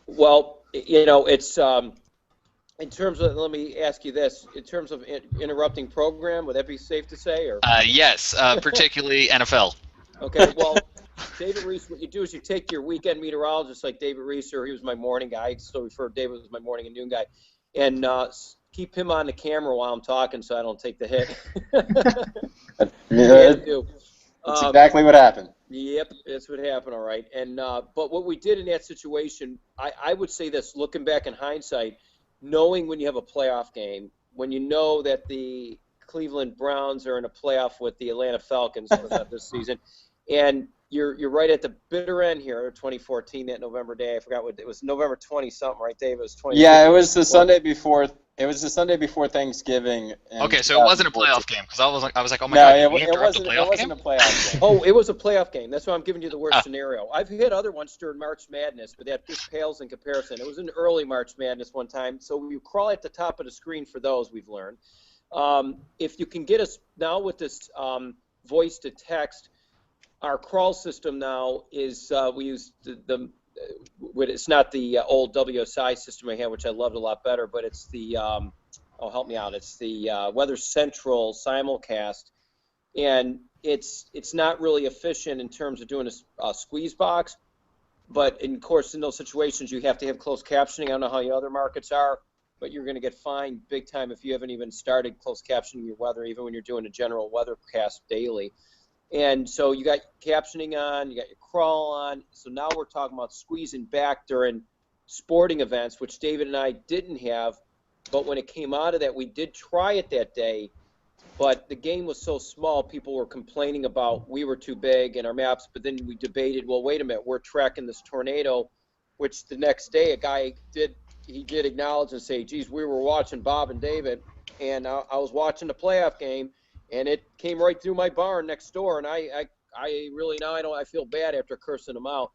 [SPEAKER 7] Well, it's in terms of, let me ask you this, in terms of interrupting program, would that be safe to say? Or
[SPEAKER 4] yes, particularly NFL.
[SPEAKER 7] Okay, well, David Reese, what you do is you take your weekend meteorologist like David Reese, or he was my morning guy. I still refer to David as my morning and noon guy, and keep him on the camera while I'm talking so I don't take the hit.
[SPEAKER 8] That's exactly what happened.
[SPEAKER 7] Yep, that's what happened, all right. And but what we did in that situation, I would say this, looking back in hindsight, knowing when you have a playoff game, when you know that the Cleveland Browns are in a playoff with the Atlanta Falcons this season, and you're right at the bitter end here, 2014, that November day. I forgot what it was, November 20 something, right, Dave? It was 20.
[SPEAKER 8] Yeah, it was the Sunday before. It was the Sunday before Thanksgiving.
[SPEAKER 4] Okay, so it wasn't a playoff game because I was like, oh my God,
[SPEAKER 8] it wasn't a playoff game.
[SPEAKER 7] Oh, it was a playoff game. That's why I'm giving you the worst scenario. I've had other ones during March Madness, but that just pales in comparison. It was an early March Madness one time, so you crawl at the top of the screen for those. We've learned. If you can get us now with this voice to text, our crawl system now is we use the it's not the old WSI system I had, which I loved a lot better, but it's the help me out. It's the Weather Central simulcast, and it's not really efficient in terms of doing a squeeze box. But of course, in those situations, you have to have closed captioning. I don't know how your other markets are, but you're going to get fined big time if you haven't even started closed captioning your weather, even when you're doing a general weathercast daily. And so you got captioning on, you got your crawl on. So now we're talking about squeezing back during sporting events, which David and I didn't have. But when it came out of that, we did try it that day. But the game was so small, people were complaining about we were too big and our maps. But then we debated, well, wait a minute, we're tracking this tornado, which the next day a guy did acknowledge and say, geez, we were watching Bob and David, and I was watching the playoff game, and it came right through my barn next door, and I really, now I feel bad after cursing them out.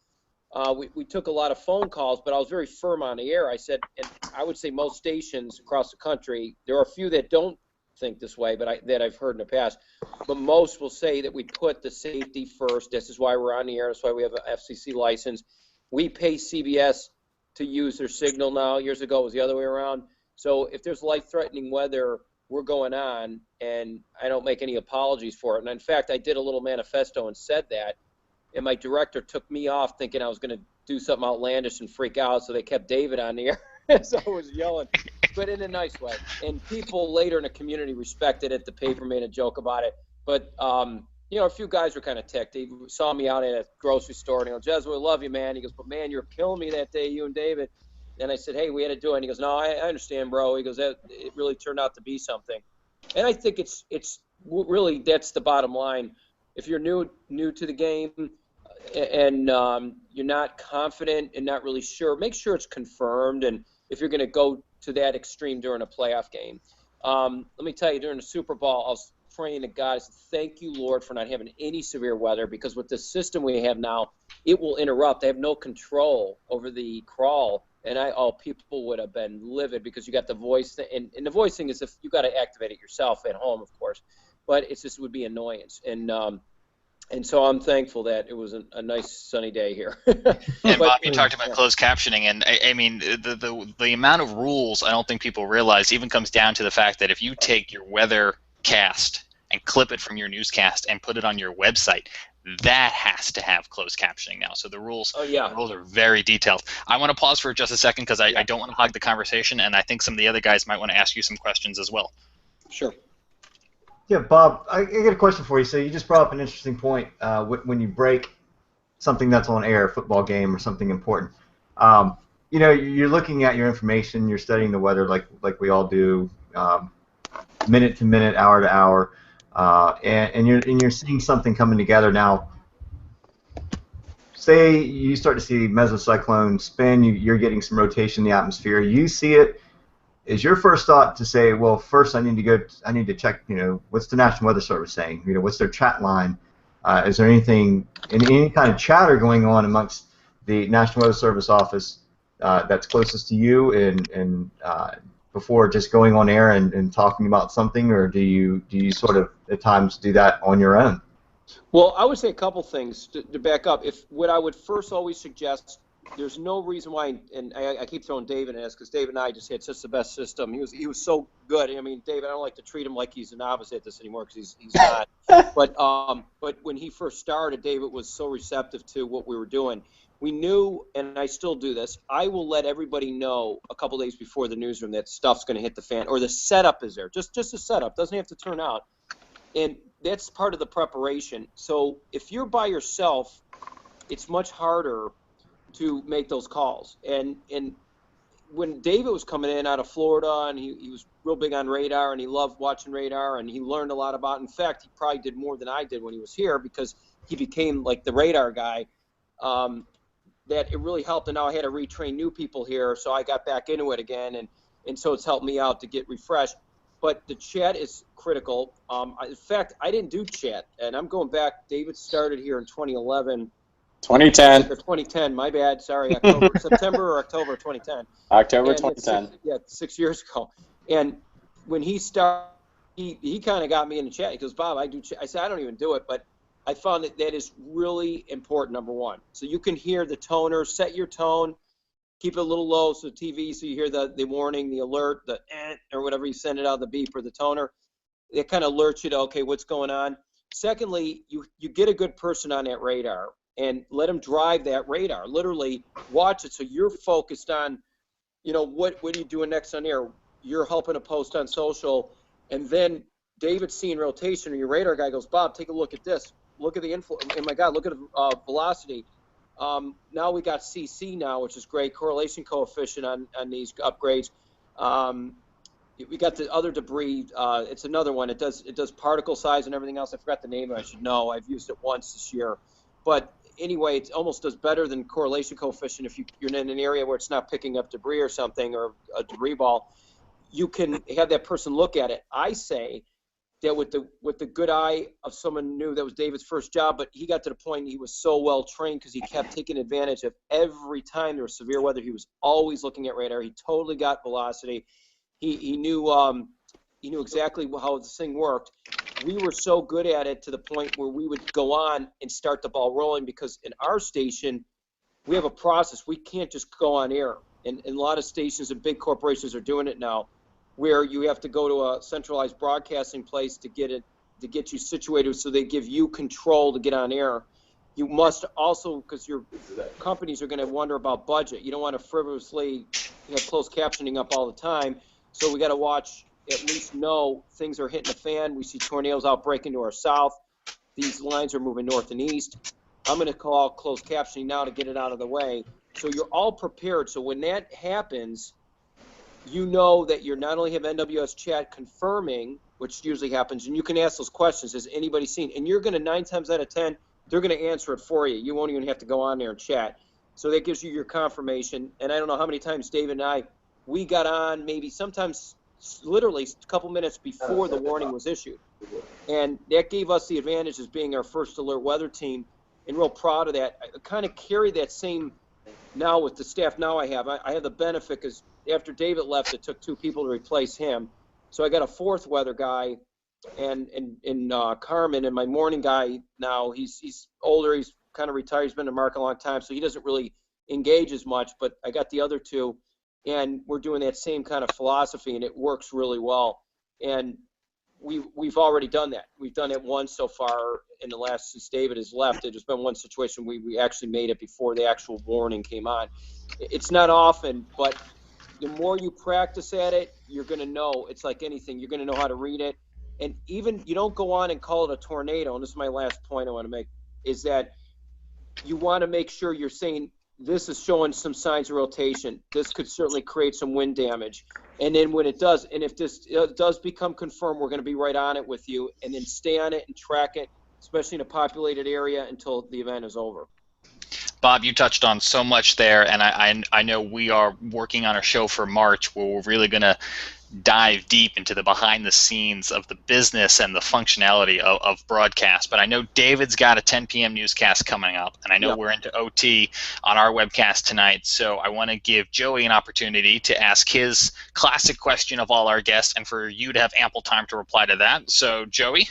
[SPEAKER 7] We took a lot of phone calls, but I was very firm on the air. I said, and I would say most stations across the country, there are a few that don't think this way, but that I've heard in the past, but most will say that we put the safety first. This is why we're on the air. That's why we have an FCC license. We pay CBS to use their signal now. Years ago, it was the other way around. So if there's life-threatening weather, we're going on, and I don't make any apologies for it. And in fact, I did a little manifesto and said that, and my director took me off thinking I was going to do something outlandish and freak out, so they kept David on the air. So I was yelling, but in a nice way. And people later in the community respected it. The paper made a joke about it. But, you know, a few guys were kind of ticked. They saw me out at a grocery store, and he goes, Jez, we love you, man. He goes, but, man, you're killing me that day, you and David. And I said, hey, we had to do it. And he goes, no, I understand, bro. He goes, it really turned out to be something. And I think it's really, that's the bottom line. If you're new to the game and you're not confident and not really sure, make sure it's confirmed. And if you're going to go to that extreme during a playoff game. Let me tell you, during the Super Bowl, I was praying to God, I said, thank you, Lord, for not having any severe weather, because with the system we have now, it will interrupt. They have no control over the crawl, and people would have been livid because you got the voice thing, and the voice thing is if you got to activate it yourself at home, of course, but it's just would be annoyance. And so I'm thankful that it was a nice sunny day here.
[SPEAKER 4] And Bob, you talked about closed captioning, and I mean the amount of rules I don't think people realize even comes down to the fact that if you take your weather cast and clip it from your newscast and put it on your website, that has to have closed captioning now. So the rules, the rules are very detailed. I want to pause for just a second because I don't want to hog the conversation, and I think some of the other guys might want to ask you some questions as well.
[SPEAKER 7] Sure.
[SPEAKER 5] Yeah, Bob, I got a question for you. So you just brought up an interesting point when you break something that's on air, a football game or something important. You know, you're looking at your information, you're studying the weather like we all do, minute to minute, hour to hour, and you're seeing something coming together now. Say you start to see mesocyclone spin, you're getting some rotation in the atmosphere. You see it. Is your first thought to say, well, first I need to check, you know, what's the National Weather Service saying? You know, what's their chat line? Is there any kind of chatter going on amongst the National Weather Service office that's closest to you, and before just going on air and talking about something, or do you sort of at times do that on your own?
[SPEAKER 7] Well, I would say a couple things to back up. What I would first always suggest, there's no reason why, and I keep throwing David in this because David and I just had such the best system. He was so good. I mean, David, I don't like to treat him like he's a novice at this anymore because he's not. But when he first started, David was so receptive to what we were doing. We knew, and I still do this, I will let everybody know a couple days before the newsroom that stuff's going to hit the fan, or the setup is there. Just the setup. Doesn't have to turn out. And that's part of the preparation. So if you're by yourself, it's much harder to make those calls. And when David was coming in out of Florida, and he was real big on radar, and he loved watching radar, and he learned a lot about it. In fact, he probably did more than I did when he was here because he became like the radar guy. That it really helped, and now I had to retrain new people here, so I got back into it again, and so it's helped me out to get refreshed. But the chat is critical. In fact, I didn't do chat, and I'm going back. David started here in 2011.
[SPEAKER 8] 2010.
[SPEAKER 7] Or 2010, my bad. Sorry, September or October 2010.
[SPEAKER 8] October 2010.
[SPEAKER 7] 6 years ago. And when he started, he kind of got me in the chat. He goes, Bob, I do chat. I said, I don't even do it, but I found that is really important, number one. So you can hear the toner, set your tone, keep it a little low so TV, so you hear the warning, the alert, the or whatever you send it out, the beep or the toner. It kind of alerts you to, okay, what's going on. Secondly, you get a good person on that radar and let them drive that radar. Literally watch it so you're focused on, what are you doing next on air? You're helping to post on social, and then David's seeing rotation, and your radar guy goes, Bob, take a look at this. Look at the influence. Oh my God, look at the velocity. Now we got CC now, which is great, correlation coefficient on these upgrades. We got the other debris. It's another one. It does particle size and everything else. I forgot the name. I should know. I've used it once this year. But anyway, it almost does better than correlation coefficient if you're in an area where it's not picking up debris or something, or a debris ball. You can have that person look at it. I say that with the good eye of someone who knew that was David's first job, but he got to the point he was so well trained because he kept taking advantage of every time there was severe weather. He was always looking at radar. He totally got velocity. He knew exactly how this thing worked. We were so good at it to the point where we would go on and start the ball rolling, because in our station we have a process. We can't just go on air, and a lot of stations and big corporations are doing it now, where you have to go to a centralized broadcasting place to get you situated, so they give you control to get on air. You must also, because your companies are going to wonder about budget, you don't want to frivolously have closed captioning up all the time. So we got to watch, at least know things are hitting the fan. We see tornadoes outbreaking to our south. These lines are moving north and east. I'm going to call closed captioning now to get it out of the way. So you're all prepared. So when that happens, you know that you're not only have NWS chat confirming, which usually happens, and you can ask those questions, has anybody seen? And you're going to, 9 times out of 10, they're going to answer it for you. You won't even have to go on there and chat. So that gives you your confirmation. And I don't know how many times David and I, we got on maybe sometimes literally a couple minutes before the warning was issued. And that gave us the advantage as being our first alert weather team, and real proud of that. I kind of carry that same now with the staff now I have. I have the benefit because after David left, it took 2 people to replace him. So I got a 4th weather guy and Carmen, and my morning guy now, he's older, he's kind of retired, he's been in the market a long time, so he doesn't really engage as much, but I got the other 2, and we're doing that same kind of philosophy, and it works really well. And we've already done that. We've done it once so far in the last, since David has left. There's been one situation we actually made it before the actual warning came on. It's not often, but the more you practice at it, you're going to know. It's like anything. You're going to know how to read it. And even you don't go on and call it a tornado, and this is my last point I want to make, is that you want to make sure you're saying, this is showing some signs of rotation. This could certainly create some wind damage. And then when it does, and if this does become confirmed, we're going to be right on it with you, and then stay on it and track it, especially in a populated area, until the event is over.
[SPEAKER 4] Bob, you touched on so much there, and I know we are working on a show for March where we're really going to dive deep into the behind the scenes of the business and the functionality of broadcast. But I know David's got a 10 p.m. newscast coming up, and I know we're into OT on our webcast tonight, so I want to give Joey an opportunity to ask his classic question of all our guests, and for you to have ample time to reply to that. So Joey,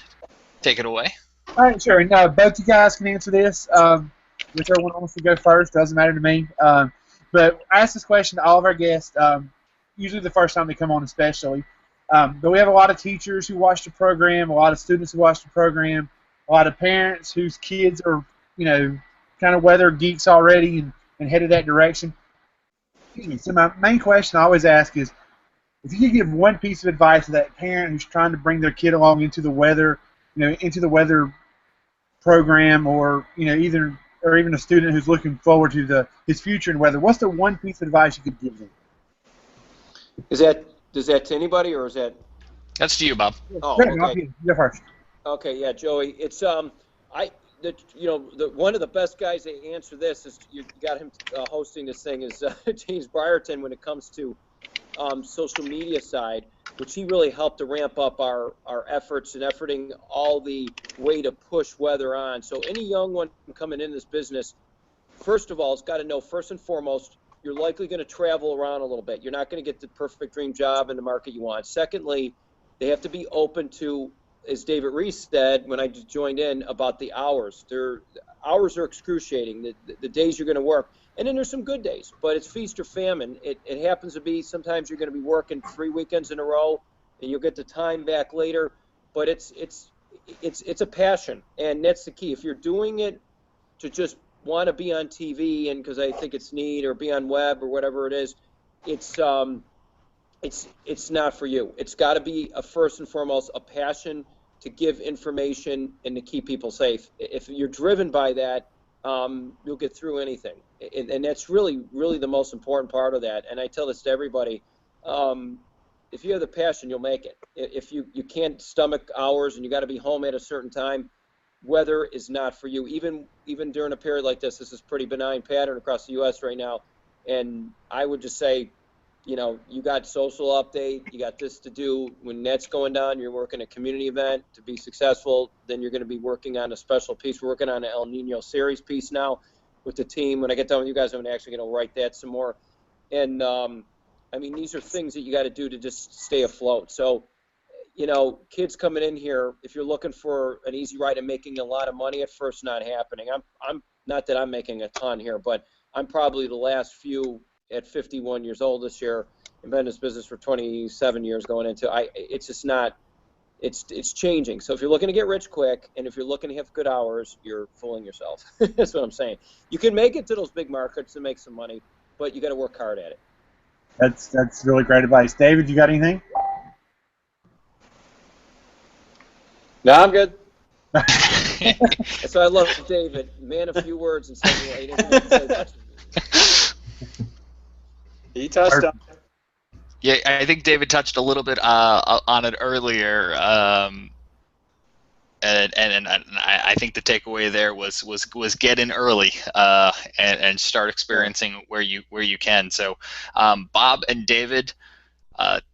[SPEAKER 4] take it away.
[SPEAKER 3] All right, sure. And both you guys can answer this. Whichever one wants to go first, doesn't matter to me. But I ask this question to all of our guests, usually the first time they come on especially. But we have a lot of teachers who watch the program, a lot of students who watch the program, a lot of parents whose kids are, kind of weather geeks already and headed that direction. Excuse me. So my main question I always ask is, if you could give one piece of advice to that parent who's trying to bring their kid along into the weather, into the weather program, or or even a student who's looking forward to his future in weather, what's the one piece of advice you could give them?
[SPEAKER 7] Is that to anybody, or is that?
[SPEAKER 4] That's to you, Bob.
[SPEAKER 7] Oh,
[SPEAKER 3] Great,
[SPEAKER 7] okay.
[SPEAKER 3] Go first.
[SPEAKER 7] Okay, yeah, Joey. It's one of the best guys to answer this is, you got him hosting this thing, is James Brierton, when it comes to social media side, which he really helped to ramp up our efforts and efforting all the way to push weather on. So any young one coming in this business, first of all, has got to know, first and foremost, you're likely going to travel around a little bit. You're not going to get the perfect dream job in the market you want. Secondly, they have to be open to as David Reese said when I just joined in about the hours. Hours are excruciating. The days you're going to work, and then there's some good days, but it's feast or famine. It happens to be sometimes you're going to be working 3 weekends in a row, and you'll get the time back later. But it's a passion, and that's the key. If you're doing it to just want to be on TV and because I think it's neat, or be on web or whatever it is, it's not for you. It's got to be first and foremost a passion to give information and to keep people safe. If you're driven by that, you'll get through anything, and that's really the most important part of that. And I tell this to everybody: if you have the passion, you'll make it. If you can't stomach hours and you got to be home at a certain time, weather is not for you. Even during a period like this is pretty benign pattern across the U.S. right now, and I would just say, you got social update, you got this to do. When that's going down, you're working a community event to be successful. Then you're going to be working on a special piece. We're working on an El Nino series piece now with the team. When I get done with you guys, I'm actually going to write that some more. And these are things that you got to do to just stay afloat. So, kids coming in here, if you're looking for an easy ride and making a lot of money at first, not happening. I'm not that I'm making a ton here, but I'm probably the last few at 51 years old this year, and been in this business for 27 years going into. It's just not. It's changing. So if you're looking to get rich quick, and if you're looking to have good hours, you're fooling yourself. That's what I'm saying. You can make it to those big markets and make some money, but you got to work hard at it.
[SPEAKER 3] That's really great advice. David, you got anything?
[SPEAKER 8] No, I'm good.
[SPEAKER 7] So I love David. Man, a few words and saying he didn't have to say much.
[SPEAKER 8] He touched on.
[SPEAKER 4] Yeah, I think David touched a little bit on it earlier, and I think the takeaway there was get in early and start experiencing where you can. So, Bob and David,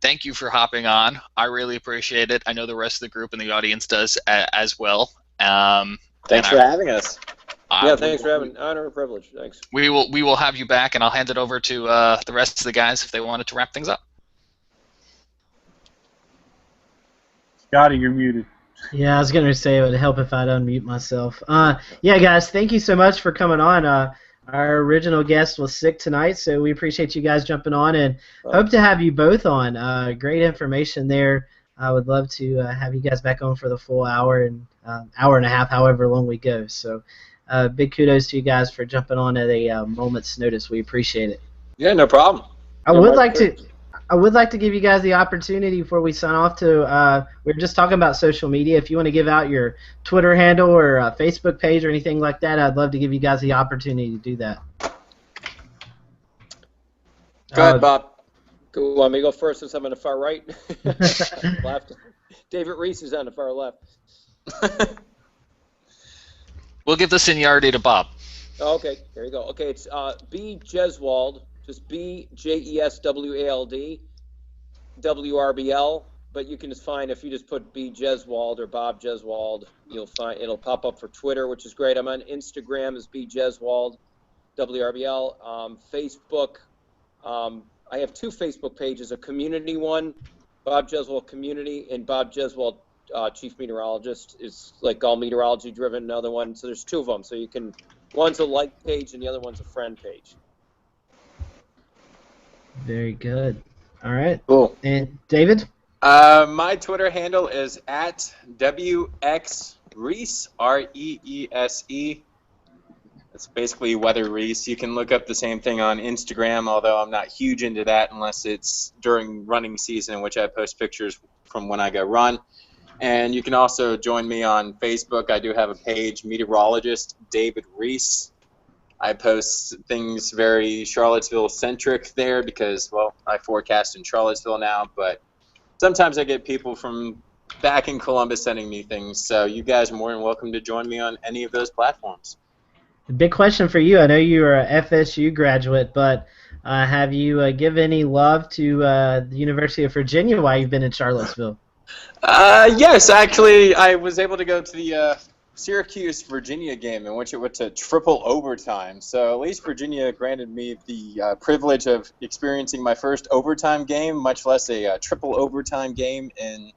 [SPEAKER 4] thank you for hopping on. I really appreciate it. I know the rest of the group and the audience does as well.
[SPEAKER 8] Thanks for having us.
[SPEAKER 7] Thanks for having honor and privilege. Thanks.
[SPEAKER 4] We will have you back, and I'll hand it over to the rest of the guys if they wanted to wrap things up.
[SPEAKER 3] Scotty, you're muted.
[SPEAKER 1] Yeah, I was going to say it would help if I'd unmute myself. Yeah, guys, thank you so much for coming on. Our original guest was sick tonight, so we appreciate you guys jumping on, and hope to have you both on. Great information there. I would love to have you guys back on for the full hour and hour and a half, however long we go. So big kudos to you guys for jumping on at a moment's notice. We appreciate it.
[SPEAKER 8] Yeah, no problem.
[SPEAKER 1] I would like to give you guys the opportunity before we sign off to, we were just talking about social media. If you want to give out your Twitter handle or Facebook page or anything like that, I'd love to give you guys the opportunity to do that.
[SPEAKER 8] Go ahead, Bob.
[SPEAKER 7] Cool. Want me to go first since I'm on the far right? Left. David Reese is on the far left.
[SPEAKER 4] We'll give the seniority to Bob.
[SPEAKER 7] Oh, okay, there you go. Okay, it's B. Jeswald, just B Jeswald, WRBL. But you can just find, if you just put B. Jeswald or Bob Jeswald, you'll find it'll pop up for Twitter, which is great. I'm on Instagram as B. Jeswald, WRBL. Facebook, I have two Facebook pages, a community one, Bob Jeswald Community, and Bob Jeswald Chief Meteorologist is like all meteorology driven. Another one, so there's two of them. So you can, one's a like page and the other one's a friend page.
[SPEAKER 1] Very good. All right.
[SPEAKER 8] Cool.
[SPEAKER 1] And David?
[SPEAKER 8] My Twitter handle is @WXReese, REESE. It's basically Weather Reese. You can look up the same thing on Instagram, although I'm not huge into that unless it's during running season, in which I post pictures from when I go run. And you can also join me on Facebook. I do have a page, Meteorologist David Reese. I post things very Charlottesville-centric there because, well, I forecast in Charlottesville now, but sometimes I get people from back in Columbus sending me things, so you guys are more than welcome to join me on any of those platforms.
[SPEAKER 1] The big question for you, I know you're a FSU graduate, but have you given any love to the University of Virginia while you've been in Charlottesville?
[SPEAKER 8] Yes, actually, I was able to go to the Syracuse-Virginia game in which it went to triple overtime. So at least Virginia granted me the privilege of experiencing my first overtime game, much less a triple overtime game in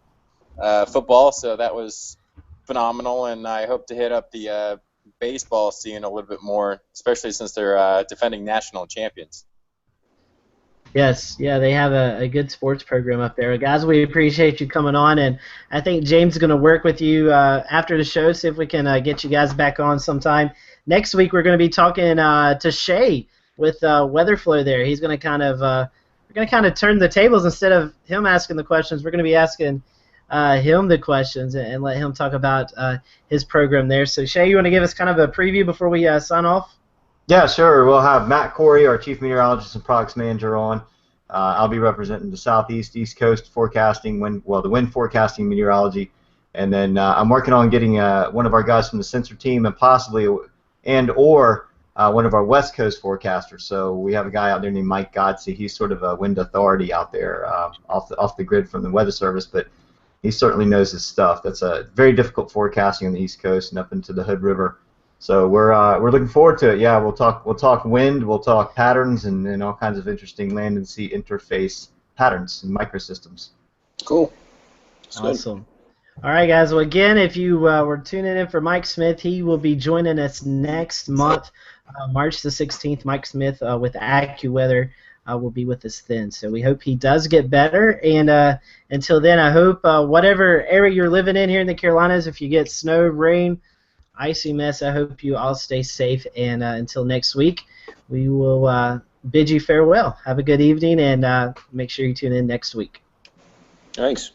[SPEAKER 8] football, so that was phenomenal, and I hope to hit up the baseball scene a little bit more, especially since they're defending national champions.
[SPEAKER 1] Yes, yeah, they have a good sports program up there. Guys, we appreciate you coming on, and I think James is going to work with you after the show, see if we can get you guys back on sometime. Next week, we're going to be talking to Shay with Weatherflow there. He's going to we're going to kind of turn the tables. Instead of him asking the questions, we're going to be asking him the questions and let him talk about his program there. So, Shay, you want to give us kind of a preview before we sign off?
[SPEAKER 5] Yeah, sure. We'll have Matt Corey, our Chief Meteorologist and Products Manager, on. I'll be representing the Southeast, East Coast forecasting, the wind forecasting meteorology. And then I'm working on getting one of our guys from the sensor team and possibly one of our West Coast forecasters. So we have a guy out there named Mike Godsey. He's sort of a wind authority out there off the grid from the Weather Service, but he certainly knows his stuff. That's a very difficult forecasting on the East Coast and up into the Hood River. So we're looking forward to it. Yeah, we'll talk wind, we'll talk patterns, and all kinds of interesting land and sea interface patterns and microsystems.
[SPEAKER 7] Cool.
[SPEAKER 1] Awesome. All right, guys. Well, again, if you were tuning in for Mike Smith, he will be joining us next month, March the 16th. Mike Smith with Accuweather will be with us then. So we hope he does get better. And until then, I hope whatever area you're living in here in the Carolinas, if you get snow, rain, icy mess, I hope you all stay safe. And until next week, we will bid you farewell. Have a good evening, and make sure you tune in next week.
[SPEAKER 7] Thanks.